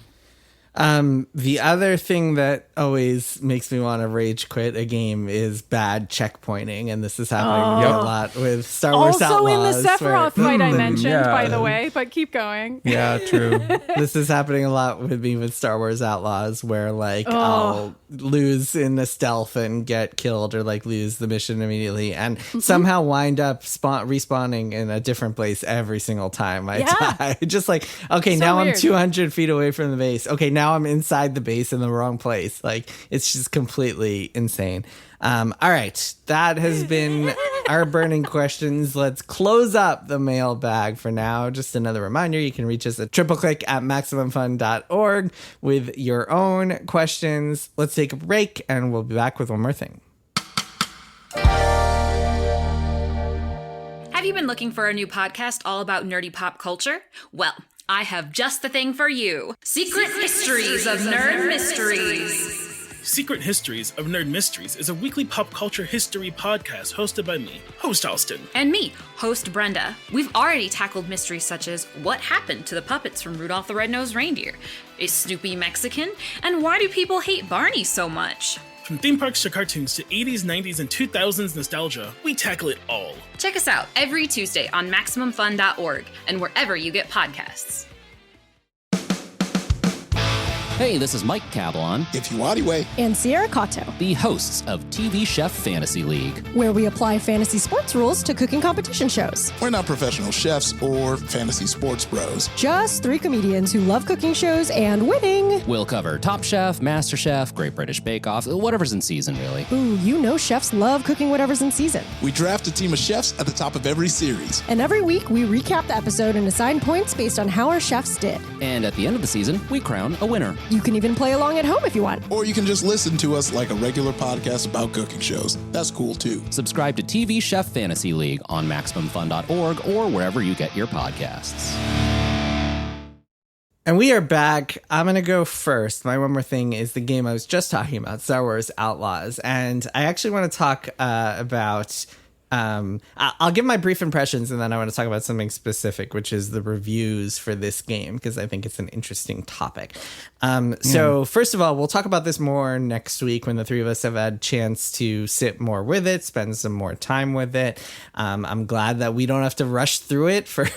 The other thing that always makes me want to rage quit a game is bad checkpointing, and this is happening a lot with Star Wars Outlaws. Also in the Sephiroth fight I mentioned, by the way, but keep going. Yeah, true. This is happening a lot with me with Star Wars Outlaws, where like I'll lose in the stealth and get killed, or like lose the mission immediately, and somehow wind up respawning in a different place every single time I die. Just like, okay, now weird. I'm 200 feet away from the base. Okay, now I'm inside the base in the wrong place. Like, it's just completely insane. All right, that has been our burning questions. Let's close up the mailbag for now. Just another reminder, you can reach us at tripleclick@maximumfun.org with your own questions. Let's take a break, and we'll be back with one more thing. Have you been looking for a new podcast all about nerdy pop culture? Well, I have just the thing for you. Secret Histories of Nerd Mysteries. Secret Histories of Nerd Mysteries is a weekly pop culture history podcast hosted by me, host Alston. And me, host Brenda. We've already tackled mysteries such as what happened to the puppets from Rudolph the Red-Nosed Reindeer? Is Snoopy Mexican? And why do people hate Barney so much? From theme parks to cartoons to 80s, 90s, and 2000s nostalgia, we tackle it all. Check us out every Tuesday on MaximumFun.org and wherever you get podcasts. Hey, this is Mike Cablon, Ifeanyiwe, and Sierra Kato, the hosts of TV Chef Fantasy League, where we apply fantasy sports rules to cooking competition shows. We're not professional chefs or fantasy sports bros. Just 3 comedians who love cooking shows and winning. We'll cover Top Chef, Master Chef, Great British Bake Off, whatever's in season, really. Ooh, you know chefs love cooking whatever's in season. We draft a team of chefs at the top of every series. And every week, we recap the episode and assign points based on how our chefs did. And at the end of the season, we crown a winner. You can even play along at home if you want. Or you can just listen to us like a regular podcast about cooking shows. That's cool too. Subscribe to TV Chef Fantasy League on MaximumFun.org or wherever you get your podcasts. And we are back. I'm going to go first. My one more thing is the game I was just talking about, Star Wars Outlaws. And I actually want to talk about... I'll give my brief impressions, and then I want to talk about something specific, which is the reviews for this game, because I think it's an interesting topic. So first of all, we'll talk about this more next week when the three of us have had a chance to sit more with it, spend some more time with it. I'm glad that we don't have to rush through it for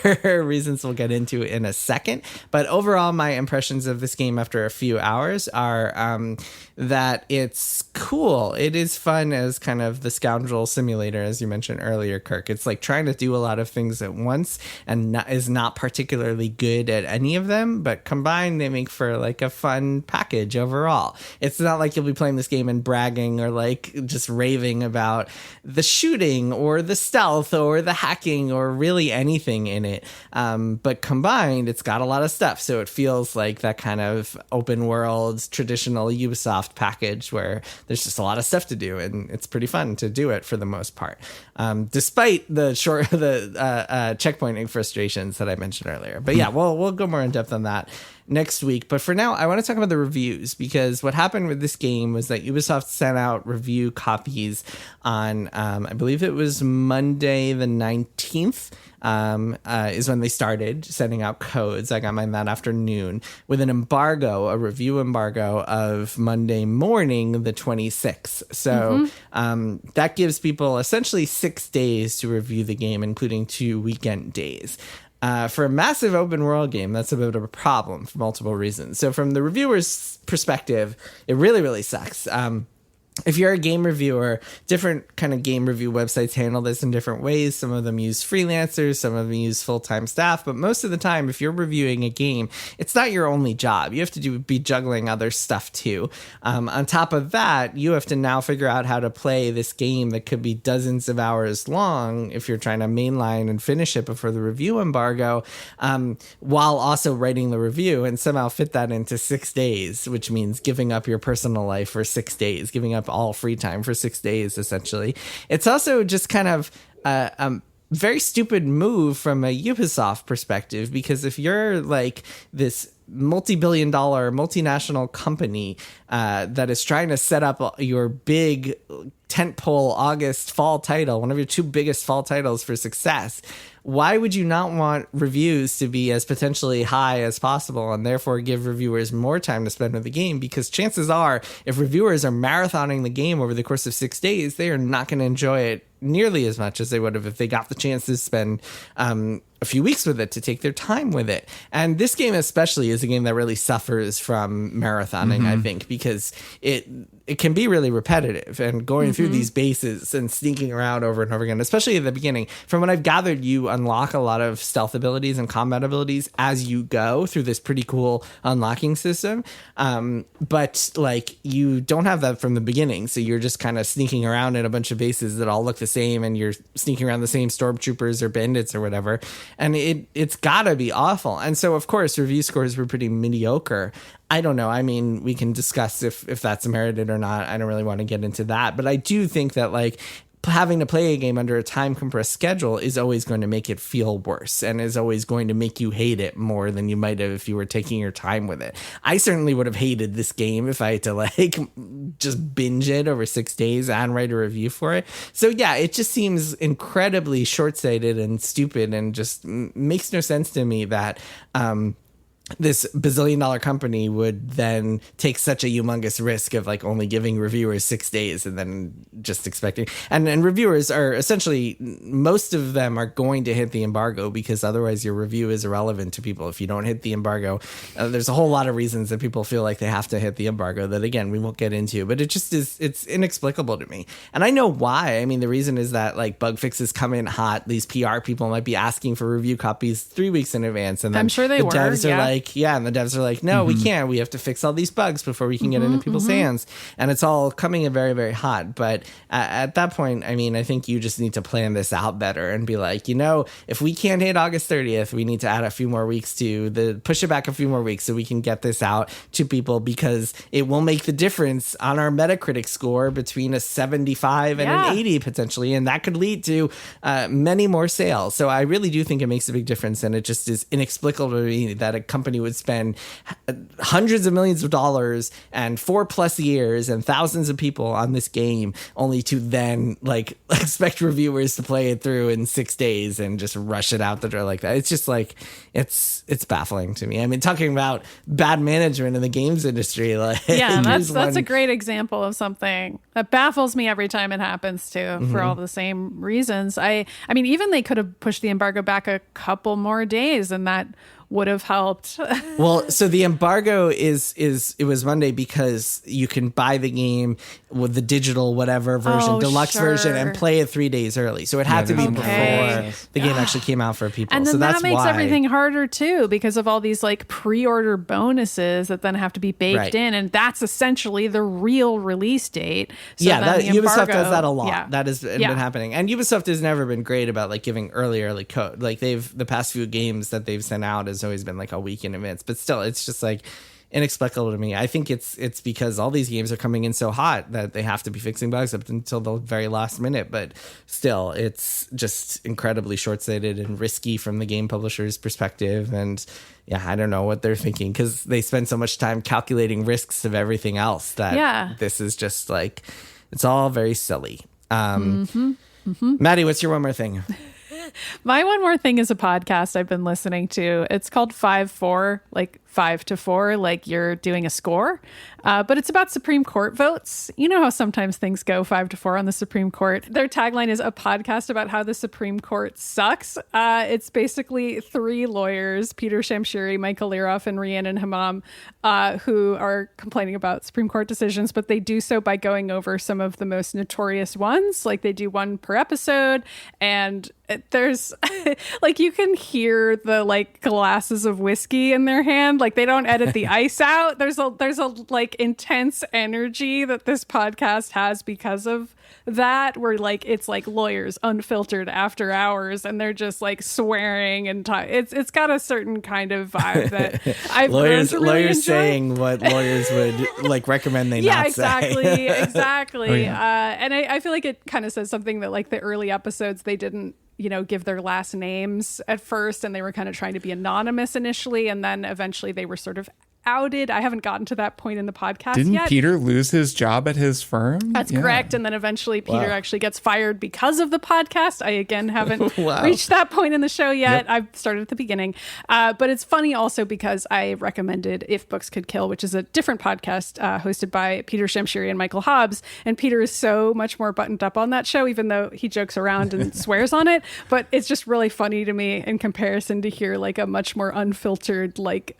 reasons we'll get into in a second. But overall, my impressions of this game after a few hours are that it's cool. It is fun as kind of the scoundrel simulator, as you mentioned earlier, Kirk. It's like trying to do a lot of things at once and is not particularly good at any of them, but combined they make for like a fun package overall. It's not like you'll be playing this game and bragging or like just raving about the shooting or the stealth or the hacking or really anything in it. But combined, it's got a lot of stuff. So it feels like that kind of open world, traditional Ubisoft package where there's just a lot of stuff to do, and it's pretty fun to do it for the most part. Despite the checkpointing frustrations that I mentioned earlier. But yeah, we'll go more in depth on that next week. But for now, I want to talk about the reviews, because what happened with this game was that Ubisoft sent out review copies on, I believe it was Monday the 19th. Is when they started sending out codes. I got mine that afternoon with an embargo, a review embargo of Monday morning, the 26th. So that gives people essentially 6 days to review the game, including 2 weekend days. For a massive open world game, that's a bit of a problem for multiple reasons. So from the reviewer's perspective, it really, really sucks. If you're a game reviewer, different kind of game review websites handle this in different ways. Some of them use freelancers, some of them use full-time staff, but most of the time, if you're reviewing a game, it's not your only job. You have to be juggling other stuff too. On top of that, you have to now figure out how to play this game that could be dozens of hours long if you're trying to mainline and finish it before the review embargo, while also writing the review, and somehow fit that into 6 days, which means giving up your personal life for 6 days, giving up all free time for 6 days, essentially. It's also just kind of a very stupid move from a Ubisoft perspective, because if you're like this multi-billion dollar multinational company that is trying to set up your big tentpole August fall title, one of your 2 biggest fall titles for success, why would you not want reviews to be as potentially high as possible and therefore give reviewers more time to spend with the game? Because chances are, if reviewers are marathoning the game over the course of 6 days, they are not going to enjoy it nearly as much as they would have if they got the chance to spend a few weeks with it, to take their time with it. And this game especially is a game that really suffers from marathoning, I think, because it can be really repetitive and going through these bases and sneaking around over and over again, especially at the beginning. From what I've gathered, you unlock a lot of stealth abilities and combat abilities as you go through this pretty cool unlocking system. But like, you don't have that from the beginning. So you're just kind of sneaking around in a bunch of bases that all look the same, and you're sneaking around the same stormtroopers or bandits or whatever. And it's gotta be awful. And so of course review scores were pretty mediocre. I don't know. I mean, we can discuss if that's merited or not. I don't really want to get into that, but I do think that like having to play a game under a time compressed schedule is always going to make it feel worse, and is always going to make you hate it more than you might have if you were taking your time with it. I certainly would have hated this game if I had to like just binge it over 6 days and write a review for it. So yeah, it just seems incredibly short-sighted and stupid, and just makes no sense to me that this bazillion-dollar company would then take such a humongous risk of like only giving reviewers 6 days and then just expecting. And reviewers are essentially, most of them are going to hit the embargo, because otherwise your review is irrelevant to people if you don't hit the embargo. There's a whole lot of reasons that people feel like they have to hit the embargo that, again, we won't get into, but it just is, it's inexplicable to me. And I know why. I mean, the reason is that like bug fixes come in hot. These PR people might be asking for review copies 3 weeks in advance, and then I'm sure they the were, devs are yeah. like, like, yeah, and the devs are like, no, we can't. We have to fix all these bugs before we can get into people's hands. And it's all coming in very, very hot. But at that point, I mean, I think you just need to plan this out better and be like, if we can't hit August 30th, we need to add a few more weeks push it back a few more weeks so we can get this out to people, because it will make the difference on our Metacritic score between a 75 and an 80 potentially. And that could lead to many more sales. So I really do think it makes a big difference. And it just is inexplicable to me that a company would spend hundreds of millions of dollars and 4+ years and thousands of people on this game only to then like expect reviewers to play it through in 6 days and just rush it out the door like that. It's just like, it's baffling to me. I mean, talking about bad management in the games industry, like, yeah, that's a great example of something that baffles me every time it happens too, for all the same reasons. I mean, even they could have pushed the embargo back a couple more days and that would have helped. Well, so the embargo it was Monday because you can buy the game with the digital whatever version, deluxe version, and play it 3 days early. So it had to be before the game actually came out for people. And then so that that's makes why. everything harder too, because of all these like pre-order bonuses that then have to be baked in, and that's essentially the real release date. So Ubisoft does that a lot. Yeah. That has been happening, and Ubisoft has never been great about like giving early code. Like the past few games that they've sent out has always been like a week in advance, but still, it's just like inexplicable to me. I think it's because all these games are coming in so hot that they have to be fixing bugs up until the very last minute. But still, it's just incredibly short-sighted and risky from the game publisher's perspective. And I don't know what they're thinking, because they spend so much time calculating risks of everything else that this is just like, it's all very silly. Maddy, what's your one more thing? My one more thing is a podcast I've been listening to. It's called 5-4, like 5 to 4, like you're doing a score. But it's about Supreme Court votes. You know how sometimes things go 5 to 4 on the Supreme Court. Their tagline is a podcast about how the Supreme Court sucks. It's basically 3 lawyers, Peter Shamshiri, Michael Leroff, and Rhiannon Hammam, who are complaining about Supreme Court decisions, but they do so by going over some of the most notorious ones. Like they do one per episode, and there's like you can hear the like glasses of whiskey in their hand. Like they don't edit the ice out. There's a like intense energy that this podcast has because of that, where like it's like lawyers unfiltered after hours, and they're just like swearing and it's got a certain kind of vibe that I've lawyers really saying what lawyers would like recommend they not say. exactly. And I feel like it kind of says something that like the early episodes they didn't give their last names at first, and they were kind of trying to be anonymous initially, and then eventually they were sort of outed. I haven't gotten to that point in the podcast yet. Didn't Peter lose his job at his firm? That's correct. And then eventually Peter actually gets fired because of the podcast. I again haven't reached that point in the show yet. I've started at the beginning. But it's funny also because I recommended If Books Could Kill, which is a different podcast hosted by Peter Shamshiri and Michael Hobbs. And Peter is so much more buttoned up on that show, even though he jokes around and swears on it. But it's just really funny to me in comparison to hear like a much more unfiltered, like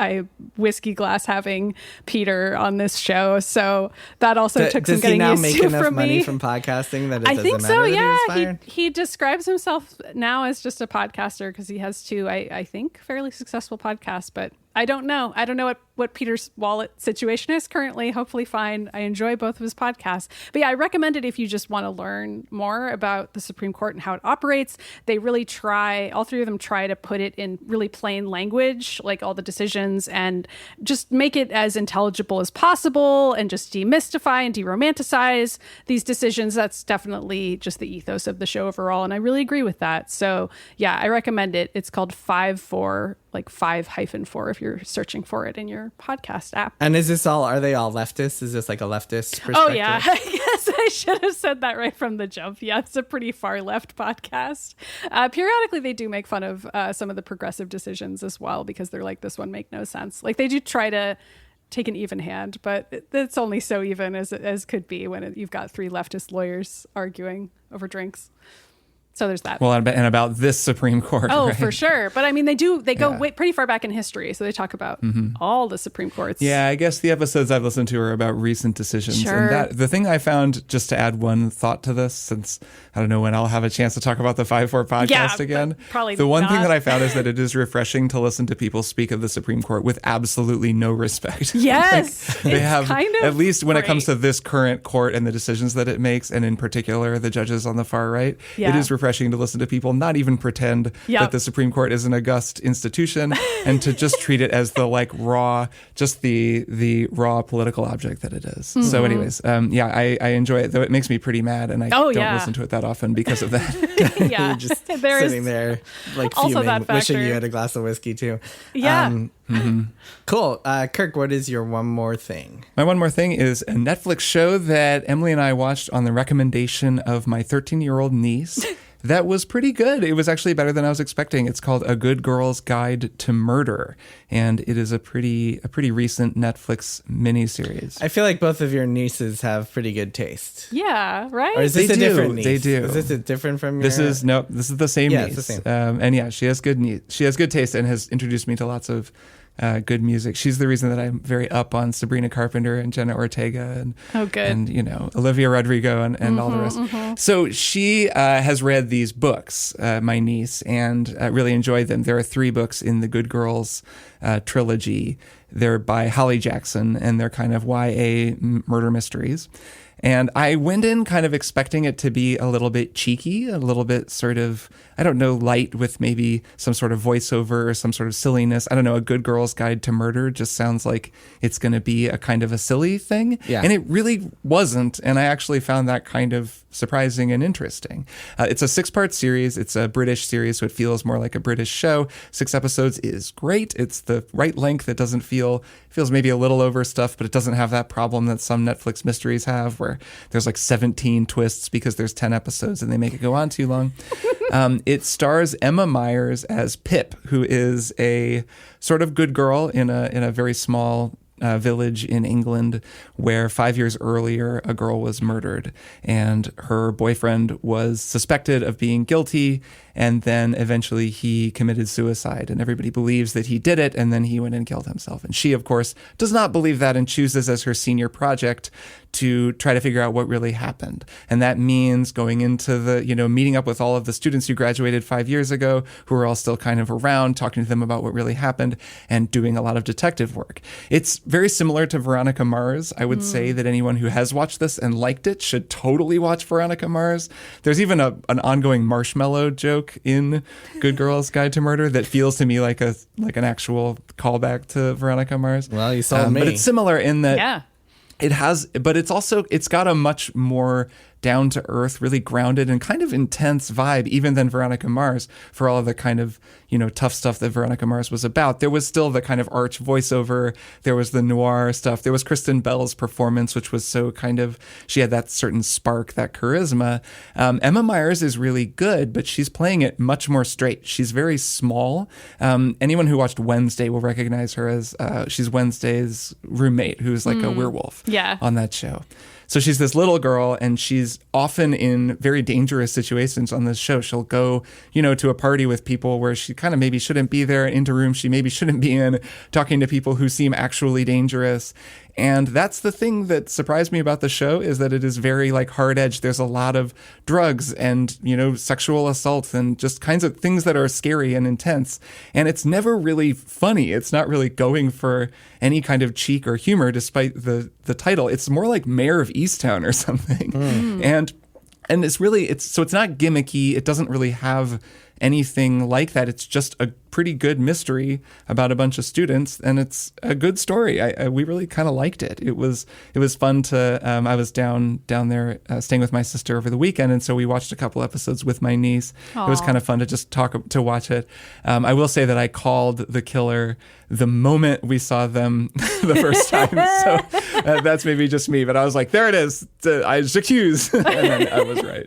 whiskey glass having Peter on this show. So that also took some getting used to from me. Does he now make enough money from podcasting that it doesn't think matter so, that yeah. he was fired? He describes himself now as just a podcaster because he has 2, I think, fairly successful podcasts, but I don't know. I don't know what Peter's wallet situation is currently. Hopefully fine. I enjoy both of his podcasts. But yeah, I recommend it if you just want to learn more about the Supreme Court and how it operates. They really try, all 3 of them try to put it in really plain language, like all the decisions, and just make it as intelligible as possible and just demystify and deromanticize these decisions. That's definitely just the ethos of the show overall. And I really agree with that. So yeah, I recommend it. It's called 5-4, like 5-4 if you're searching for it in your podcast app. And is this are they all leftists? Is this like a leftist perspective? Oh yeah, I guess I should have said that right from the jump. Yeah, it's a pretty far left podcast. Periodically they do make fun of some of the progressive decisions as well, because they're like, this one make no sense. Like they do try to take an even hand, but it's only so even as could be when you've got 3 leftist lawyers arguing over drinks. So there's that. Well, and about this Supreme Court. Oh, right? for sure. But I mean, they go pretty far back in history. So they talk about all the Supreme Courts. Yeah, I guess the episodes I've listened to are about recent decisions. Sure. And the thing I found, just to add one thought to this, since I don't know when I'll have a chance to talk about the 5-4 podcast again. Probably the one thing not. that I found is that it is refreshing to listen to people speak of the Supreme Court with absolutely no respect. Yes. They have, kind of at least when it great. comes to this current court and the decisions that it makes, and in particular the judges on the far right, it is refreshing to listen to people not even pretend that the Supreme Court is an august institution and to just treat it as the like raw, just the raw political object that it is. So anyways, I enjoy it, though it makes me pretty mad, and I don't listen to it that often because of that. Yeah. You're just There is sitting there like also fuming, that wishing factor. you had a glass of whiskey too. Yeah. Cool. Kirk, what is your one more thing? My one more thing is a Netflix show that Emily and I watched on the recommendation of my 13-year-old niece. That was pretty good. It was actually better than I was expecting. It's called A Good Girl's Guide to Murder, and it is a pretty recent Netflix miniseries. I feel like both of your nieces have pretty good taste. Yeah, right? Or is this They a do. different niece? They do. Is this a different from your... This is the same Yeah, niece. it's the same. And yeah, she has good taste and has introduced me to lots of good music. She's the reason that I'm very up on Sabrina Carpenter and Jenna Ortega and Olivia Rodrigo and all the rest. So she has read these books, my niece, and really enjoyed them. There are 3 books in the Good Girls trilogy. They're by Holly Jackson, and they're kind of YA murder mysteries. And I went in kind of expecting it to be a little bit cheeky, a little bit sort of, I don't know, light with maybe some sort of voiceover or some sort of silliness. I don't know, A Good Girl's Guide to Murder just sounds like it's going to be a kind of a silly thing. Yeah. And it really wasn't. And I actually found that kind of surprising and interesting. It's a 6-part series. It's a British series, so it feels more like a British show. 6 episodes is great. It's the right length. It doesn't feels maybe a little overstuffed, but it doesn't have that problem that some Netflix mysteries have where there's like 17 twists because there's 10 episodes and they make it go on too long. It stars Emma Myers as Pip, who is a sort of good girl in a very small village in England where 5 years earlier a girl was murdered and her boyfriend was suspected of being guilty, and then eventually he committed suicide and everybody believes that he did it, and then he went and killed himself. And she, of course, does not believe that and chooses as her senior project to try to figure out what really happened. And that means going into the, meeting up with all of the students who graduated 5 years ago, who are all still kind of around, talking to them about what really happened and doing a lot of detective work. It's very similar to Veronica Mars. I would say that anyone who has watched this and liked it should totally watch Veronica Mars. There's even an ongoing marshmallow joke in Good Girl's Guide to Murder that feels to me like an actual callback to Veronica Mars. Well, you sold me. But it's similar in that it's got a much more down to earth, really grounded and kind of intense vibe, even than Veronica Mars, for all of the kind of, tough stuff that Veronica Mars was about. There was still the kind of arch voiceover. There was the noir stuff. There was Kristen Bell's performance, which was so kind of, she had that certain spark, that charisma. Emma Myers is really good, but she's playing it much more straight. She's very small. Anyone who watched Wednesday will recognize her as, she's Wednesday's roommate, who's like a werewolf on that show. So she's this little girl, and she's often in very dangerous situations on this show. She'll go, to a party with people where she kind of maybe shouldn't be there, into rooms she maybe shouldn't be in, talking to people who seem actually dangerous. And that's the thing that surprised me about the show, is that it is very like hard edged. There's a lot of drugs and, sexual assault and just kinds of things that are scary and intense. And it's never really funny. It's not really going for any kind of cheek or humor, despite the title. It's more like Mayor of Easttown or something. And it's not gimmicky. It doesn't really have anything like that. It's just a pretty good mystery about a bunch of students, and it's a good story. We really kind of liked it. It was fun to. I was down there staying with my sister over the weekend, and so we watched a couple episodes with my niece. Aww. It was kind of fun to just to watch it. I will say that I called the killer the moment we saw them the first time, so that's maybe just me. But I was like, there it is. I was accused, and then I was right.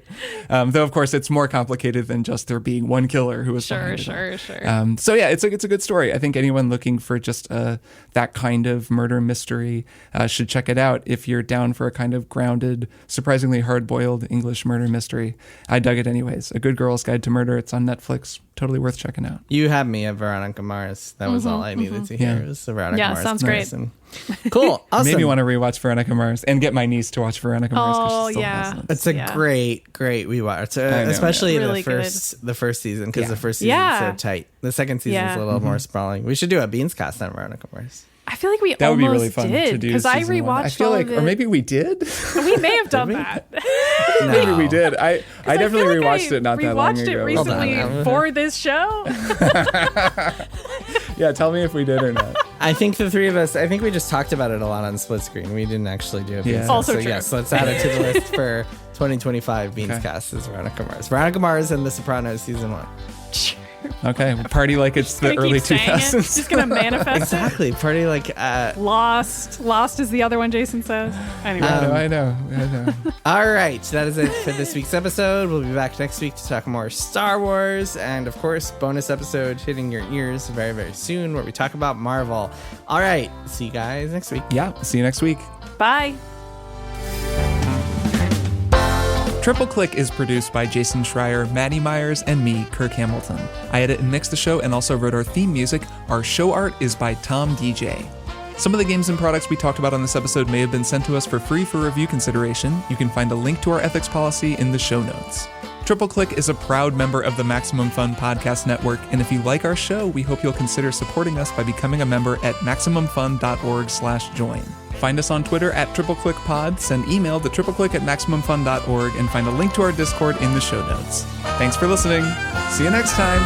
Though of course it's more complicated than just there being one killer who was behind it all. Sure. So yeah, it's a good story. I think anyone looking for just that kind of murder mystery should check it out if you're down for a kind of grounded, surprisingly hard-boiled English murder mystery. I dug it anyways. A Good Girl's Guide to Murder. It's on Netflix. Totally worth checking out. You had me at Veronica Mars. That was all I needed to hear. Yeah. It was Veronica Mars. Yeah, sounds great. Cool. Awesome. Made me want to rewatch Veronica Mars and get my niece to watch Veronica Mars. 'Cause she still hasn't. It's a great rewatch, especially Really the first season, because the first season is so tight. The second season is a little more sprawling. We should do a Beans cast on Veronica Mars. I feel like we that would almost be really fun did to do because I season one. rewatched I feel all like, of it. or maybe we did. We may have done that. Maybe we did. I definitely feel like rewatched it not that long ago. Rewatched it recently for this show. Yeah, tell me if we did or not. I think the three of us, I think we just talked about it a lot on Split Screen. We didn't actually do a Beans cast. Also so true. yes, let's add it to the list for 2025 Beans cast is Veronica Mars. Veronica Mars and The Sopranos season 1. Okay, party like it's the early 2000s. Just gonna manifest Exactly. Party like Lost is the other one Jason says. Anyway. I know. All right, that is it for this week's episode. We'll be back next week to talk more Star Wars and, of course, bonus episode hitting your ears very, very soon where we talk about Marvel. All right, see you guys next week. Yeah, see you next week. Bye. Triple Click is produced by Jason Schreier, Maddy Myers, and me, Kirk Hamilton. I edit and mix the show and also wrote our theme music. Our show art is by Tom DJ. Some of the games and products we talked about on this episode may have been sent to us for free for review consideration. You can find a link to our ethics policy in the show notes. Triple Click is a proud member of the Maximum Fun Podcast Network, and if you like our show, we hope you'll consider supporting us by becoming a member at MaximumFun.org/join. Find us on Twitter at TripleClickPod, send email to tripleclick@MaximumFun.org, and find a link to our Discord in the show notes. Thanks for listening. See you next time.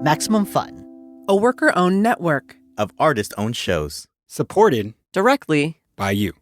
Maximum Fun, a worker-owned network of artist-owned shows. supported Directly by you.